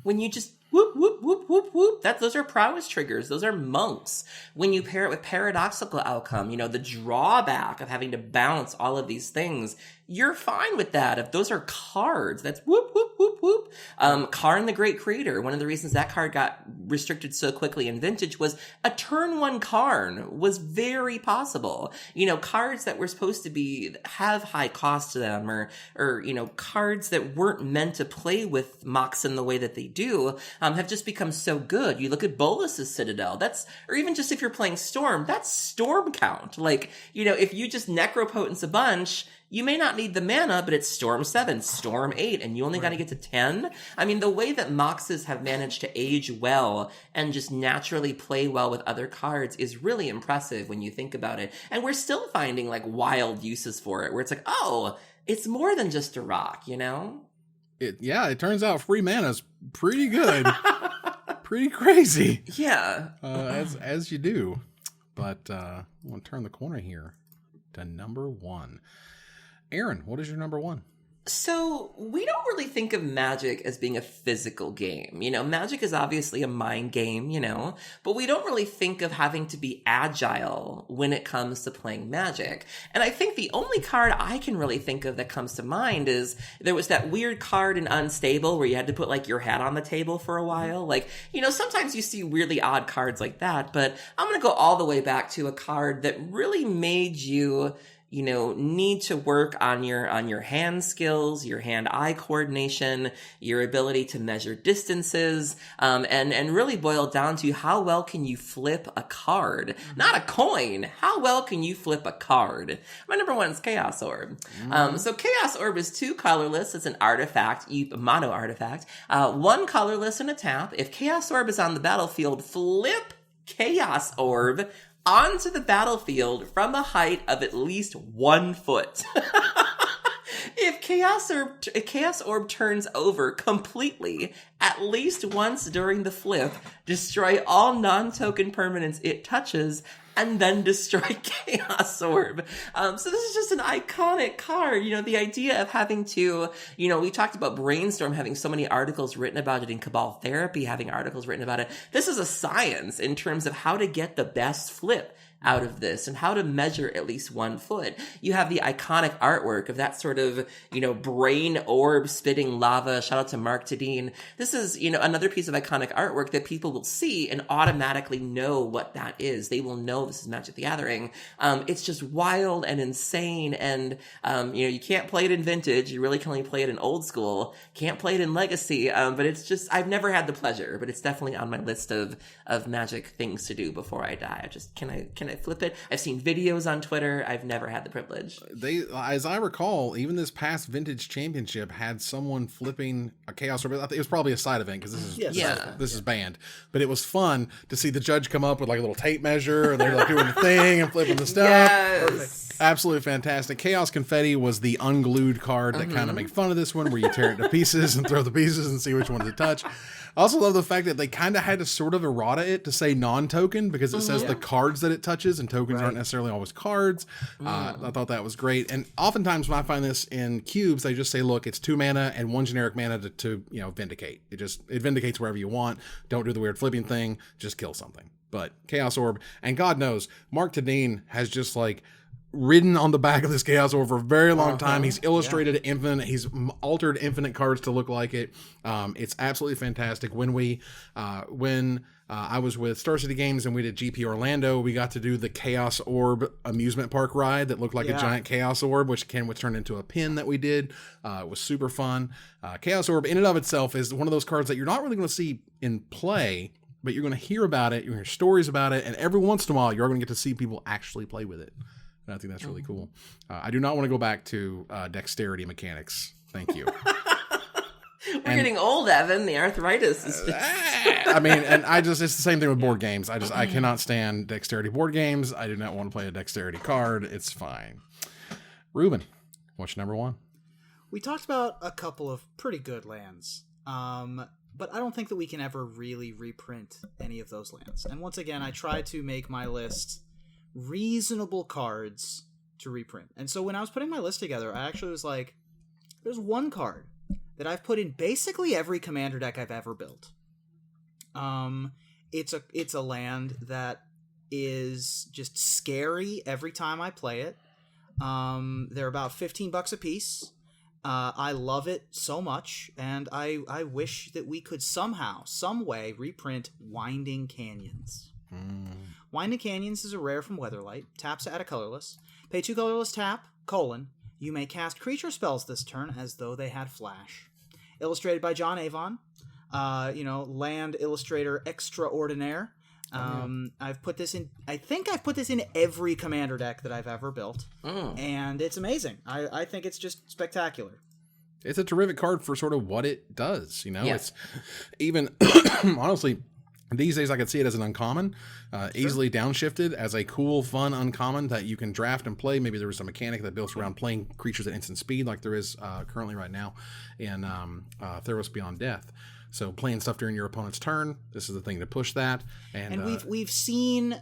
when you just whoop, whoop, whoop, whoop, whoop, those are prowess triggers. Those are monks. When you pair it with Paradoxical Outcome, the drawback of having to balance all of these things, you're fine with that. If those are cards, that's whoop, whoop, whoop, whoop. Karn the Great Creator, one of the reasons that card got restricted so quickly in Vintage was a turn 1 Karn was very possible. Cards that were supposed to have high cost to them or cards that weren't meant to play with Moxen the way that they do, have just become so good. You look at Bolus's Citadel, or even just if you're playing Storm, that's Storm count. If you just Necropotence a bunch, you may not need the mana, but it's Storm 7, Storm 8, and you only got to get to 10. I mean, the way that Moxes have managed to age well and just naturally play well with other cards is really impressive when you think about it. And we're still finding wild uses for it, where it's oh, it's more than just a rock, It turns out free mana's pretty good. Pretty crazy. Yeah. As you do. But I want to turn the corner here to number 1. Aaron, what is your number 1? So we don't really think of Magic as being a physical game. Magic is obviously a mind game, but we don't really think of having to be agile when it comes to playing Magic. And I think the only card I can really think of that comes to mind is there was that weird card in Unstable where you had to put your hat on the table for a while. Sometimes you see really odd cards like that, but I'm going to go all the way back to a card that really made you need to work on your hand skills, your hand-eye coordination, your ability to measure distances, and really boil down to how well can you flip a card? Not a coin. How well can you flip a card? My number 1 is Chaos Orb. So Chaos Orb is 2 colorless. It's an artifact, mono artifact. 1 colorless and a tap. If Chaos Orb is on the battlefield, flip Chaos Orb onto the battlefield from a height of at least 1 foot. If Chaos Orb turns over completely at least once during the flip, destroy all non-token permanents it touches, and then destroy Chaos Orb. So this is just an iconic card. The idea of having to, we talked about Brainstorm having so many articles written about it, and Cabal Therapy having articles written about it. This is a science in terms of how to get the best flip out of this and how to measure at least 1 foot. You have the iconic artwork of that sort of, brain orb spitting lava. Shout out to Mark Tadine. This is, another piece of iconic artwork that people will see and automatically know what that is. They will know this is Magic the Gathering. It's just wild and insane. And, you can't play it in Vintage. You really can only play it in Old School. Can't play it in Legacy. But it's just, I've never had the pleasure, but it's definitely on my list of Magic things to do before I die. Can I flip it? I've seen videos on Twitter. I've never had the privilege. As I recall, even this past Vintage Championship had someone flipping a Chaos Orb. I think it was probably a side event because this is banned. But it was fun to see the judge come up with a little tape measure and they're doing the thing and flipping the stuff. Yes. Absolutely fantastic. Chaos Confetti was the unglued card that kind of made fun of this one, where you tear it to pieces and throw the pieces and see which one to touch. I also love the fact that they kind of had to sort of errata it to say non-token because it says the cards that it touches, and tokens aren't necessarily always cards. I thought that was great. And oftentimes when I find this in cubes, they just say, look, it's 2 mana and 1 generic mana to vindicate. It vindicates wherever you want. Don't do the weird flipping thing. Just kill something. But Chaos Orb, and God knows, Mark Tadine has just ridden on the back of this Chaos Orb for a very long time. He's illustrated Infinite. He's altered Infinite cards to look like it. It's absolutely fantastic. When I was with Star City Games and we did GP Orlando, we got to do the Chaos Orb amusement park ride that looked like a giant Chaos Orb, which was turned into a pin that we did. It was super fun. Chaos Orb in and of itself is one of those cards that you're not really going to see in play, but you're going to hear about it, you're going to hear stories about it, and every once in a while you're going to get to see people actually play with it. And I think that's really cool. I do not want to go back to dexterity mechanics. Thank you. We're getting old, Evan. The arthritis is just... it's the same thing with board games. I cannot stand dexterity board games. I do not want to play a dexterity card. It's fine. Ruben, what's your number 1? We talked about a couple of pretty good lands. But I don't think that we can ever really reprint any of those lands. And once again, I try to make my list reasonable cards to reprint. And so when I was putting my list together, I actually was like, there's one card that I've put in basically every commander deck I've ever built. It's a land that is just scary every time I play it. They're about $15 a piece. I love it so much, and I wish that we could somehow, some way, reprint Winding Canyons. Winding Canyons is a rare from Weatherlight. Taps add a colorless. Pay 2 colorless tap, : you may cast creature spells this turn as though they had flash. Illustrated by John Avon. Land illustrator extraordinaire. I've put this in. I think I've put this in every commander deck that I've ever built, and it's amazing. I think it's just spectacular. It's a terrific card for sort of what it does. It's even honestly, these days I could see it as an uncommon, easily downshifted as a cool, fun uncommon that you can draft and play. Maybe there was a mechanic that built around playing creatures at instant speed, like there is currently right now in Theros Beyond Death. So playing stuff during your opponent's turn, this is the thing to push that. And we've seen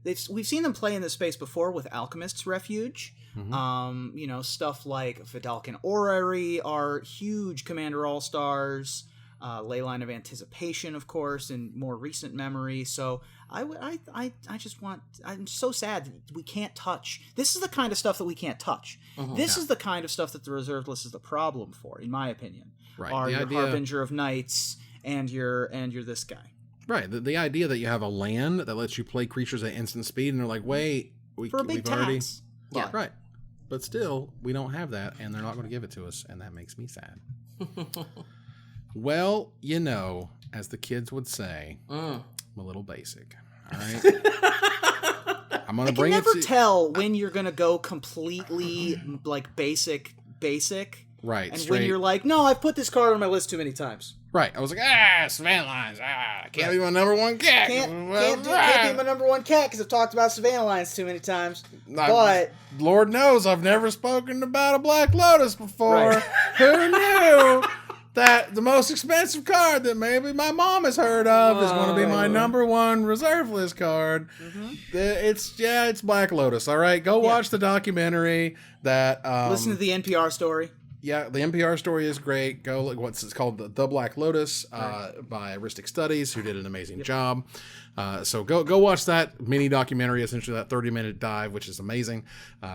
we've seen them play in this space before with Alchemist's Refuge. Stuff like Vidalcan Orrery are huge Commander All-Stars. Leyline of Anticipation, of course, in more recent memory. So I just want. I'm so sad that we can't touch. This is the kind of stuff that we can't touch. This is the kind of stuff that the reserved list is the problem for, in my opinion. Right. Are your Harbinger of Nights and your this guy. Right. The idea that you have a land that lets you play creatures at instant speed, and they're like, wait, for a big tax. Yeah. Right. But still, we don't have that, and they're not going to give it to us, and that makes me sad. Well, as the kids would say, I'm a little basic. All right. I'm going to bring it. I can never tell when you're going to go completely like basic. Right. And straight. when you're like, no, I've put this card on my list too many times. Right. I was like, Savannah Lines. Can't be my number one cat. Can't be my number one cat because I've talked about Savannah Lines too many times. But Lord knows I've never spoken about a Black Lotus before. Right. Who knew that the most expensive card that maybe my mom has heard of is going to be my number one reserve list card? It's Black Lotus. All right, go watch the documentary. That listen to the NPR story. Yeah, the NPR story is great. Go look it's called The Black Lotus by Aristic Studies, who did an amazing job. So go watch that mini documentary, essentially that 30-minute dive, which is amazing.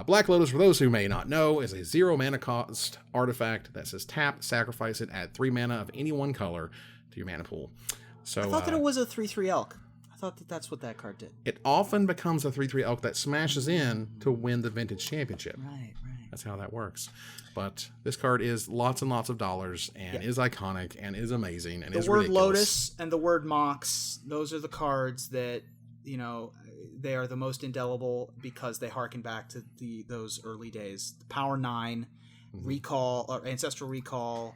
Black Lotus, for those who may not know, is a 0 mana cost artifact that says tap, sacrifice it, add 3 mana of any one color to your mana pool. So I thought that it was a 3/3 elk. I thought that's what that card did. It often becomes a 3/3 elk that smashes in to win the Vintage Championship. Right. That's how that works. But this card is lots and lots of dollars and is iconic and is amazing and is ridiculous. The word Lotus and the word Mox, those are the cards that, they are the most indelible because they harken back to those early days. The Power 9, Recall, or Ancestral Recall,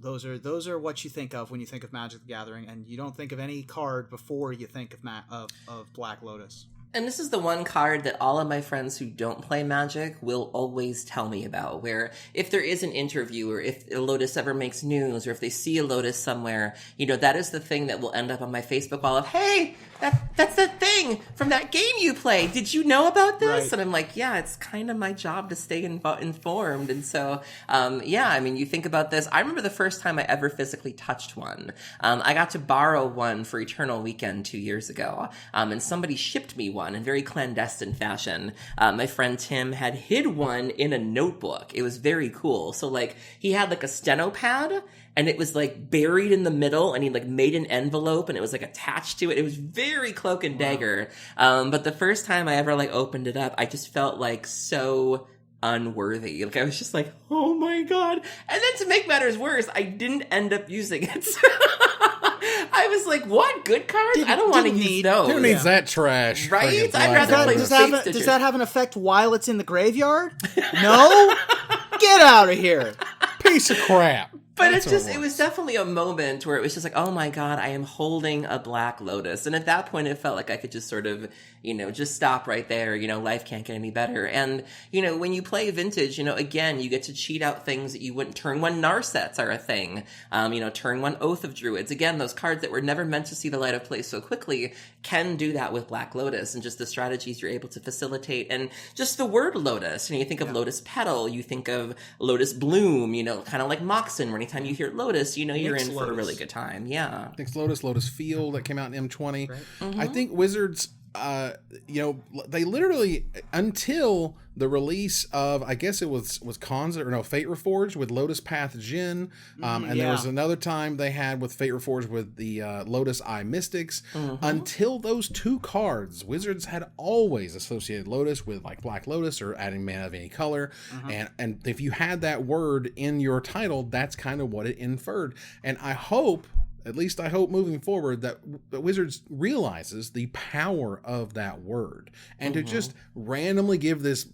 those are what you think of when you think of Magic the Gathering, and you don't think of any card before you think of Black Lotus. And this is the one card that all of my friends who don't play Magic will always tell me about, where if there is an interview or if a Lotus ever makes news or if they see a Lotus somewhere, that is the thing that will end up on my Facebook wall of, hey, that's that thing from that game you play. Did you know about this? Right. And I'm like, yeah, it's kind of my job to stay informed. And so, you think about this. I remember the first time I ever physically touched one. I got to borrow one for Eternal Weekend 2 years ago. And somebody shipped me one in very clandestine fashion. My friend Tim had hid one in a notebook. It was very cool. So he had a steno pad and it was buried in the middle and he made an envelope and it was attached to it. It was very cloak and dagger. But the first time I ever opened it up, I just felt so unworthy. I was just oh my God. And then to make matters worse, I didn't end up using it. I was like, what? Good cards? I don't want to use those. Who needs that trash? Right? I'd rather play does that have an effect while it's in the graveyard? No? Get out of here. Piece of crap. But That's it's what just, it was was. definitely a moment where it was just like, oh my God, I am holding a black lotus. And at that point, it felt like I could just sort of, just stop right there. Life can't get any better. And, when you play vintage, again, you get to cheat out things that you wouldn't. Turn one Narsets are a thing. Turn one Oath of Druids. Again, those cards that were never meant to see the light of play so quickly can do that with Black Lotus, and just the strategies you're able to facilitate. And just the word lotus, you think of lotus petal, you think of lotus bloom, kind of like Moxen, where anytime you hear lotus, you're Nyx in Lotus. for a really good time. Yeah. Nyx Lotus, Lotus Field that came out in M20. Right. I think Wizards, they literally, until the release of, I guess it was Fate Reforged with Lotus Path Jin, and there was another time they had with Fate Reforged with the Lotus Eye Mystics. Until those two cards, Wizards had always associated Lotus with like Black Lotus or adding mana of any color, and if you had that word in your title, that's kind of what it inferred. And I hope moving forward that Wizards realizes the power of that word, and to just randomly give this,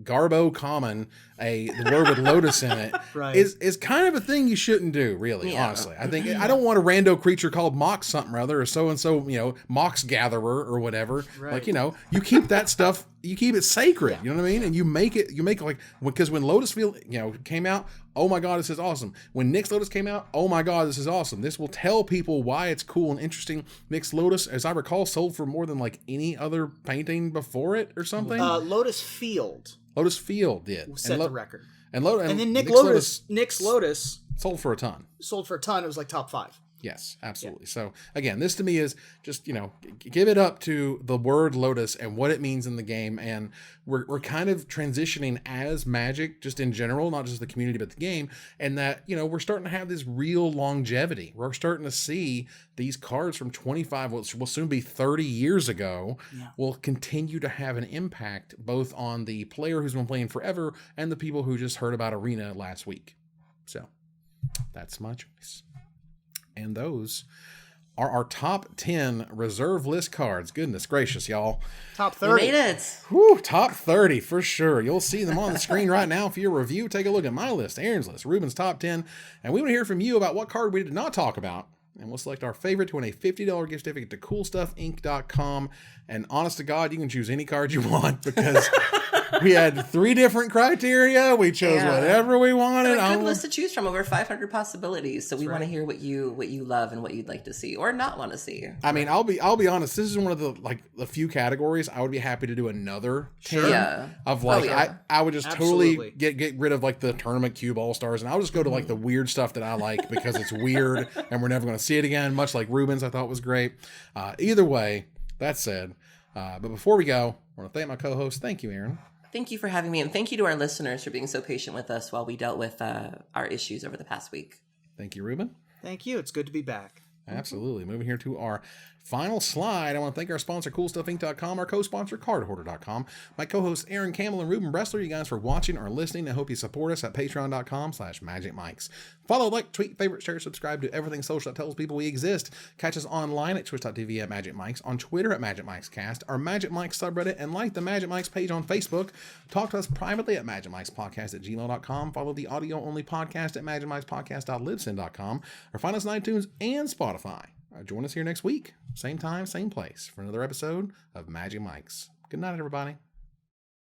Garbo common the word with Lotus in it is kind of a thing you shouldn't do, really, honestly. I think I don't want a rando creature called Mox something or other, or so, Mox Gatherer or whatever. Like, you keep that stuff, you keep it sacred, you know what I mean? And you make like, because when Lotus Field, came out, oh my God, this is awesome. When Nyx Lotus came out, oh my God, this is awesome. This will tell people why it's cool and interesting. Nyx Lotus, as I recall, sold for more than like any other painting before it or something. Lotus Field did. set the record. And then Nyx Lotus sold for a ton. It was like top 5. Yes, absolutely. Yeah. So again, this to me is just, give it up to the word Lotus and what it means in the game. And we're kind of transitioning as Magic, just in general, not just the community, but the game. And that, we're starting to have this real longevity. We're starting to see these cards from 25, which will soon be 30 years ago, will continue to have an impact both on the player who's been playing forever and the people who just heard about Arena last week. So that's my choice. And those are our top 10 reserve list cards. Goodness gracious, y'all. Top 30. We made it. Whew, top 30 for sure. You'll see them on the screen right now for your review. Take a look at my list, Aaron's list, Ruben's top 10. And we want to hear from you about what card we did not talk about. And we'll select our favorite to win a $50 gift certificate to CoolStuffInc.com. And honest to God, you can choose any card you want, because we had 3 different criteria. We chose whatever we wanted. A good list to choose from, over 500 possibilities. So we want to hear what you love and what you'd like to see or not want to see. I mean, I'll be honest. This is one of the few categories I would be happy to do another 10 of like. I would just totally get rid of like the tournament cube all stars, and I'll just go to like the weird stuff that I like because it's weird and we're never going to see it again. Much like Ruben's, I thought was great. Either way, that said, but before we go, I want to thank my co-host. Thank you, Aaron. Thank you for having me, and thank you to our listeners for being so patient with us while we dealt with our issues over the past week. Thank you, Ruben. Thank you. It's good to be back. Absolutely. Moving here to our final slide, I want to thank our sponsor, CoolStuffInc.com, our co-sponsor, CardHoarder.com, my co-hosts, Aaron Campbell and Ruben Bressler. You guys for watching or listening. I hope you support us at Patreon.com/MagicMikes. Follow, like, tweet, favorite, share, subscribe to everything social that tells people we exist. Catch us online at Twitch.tv at MagicMikes, on Twitter at MagicMikesCast, our Magic Mikes subreddit, and like the Magic Mikes page on Facebook. Talk to us privately at MagicMikesPodcast@gmail.com. Follow the audio-only podcast at MagicMikesPodcast.libsyn.com, or find us on iTunes and Spotify. Join us here next week, same time, same place, for another episode of Magic Mikes. Good night, everybody.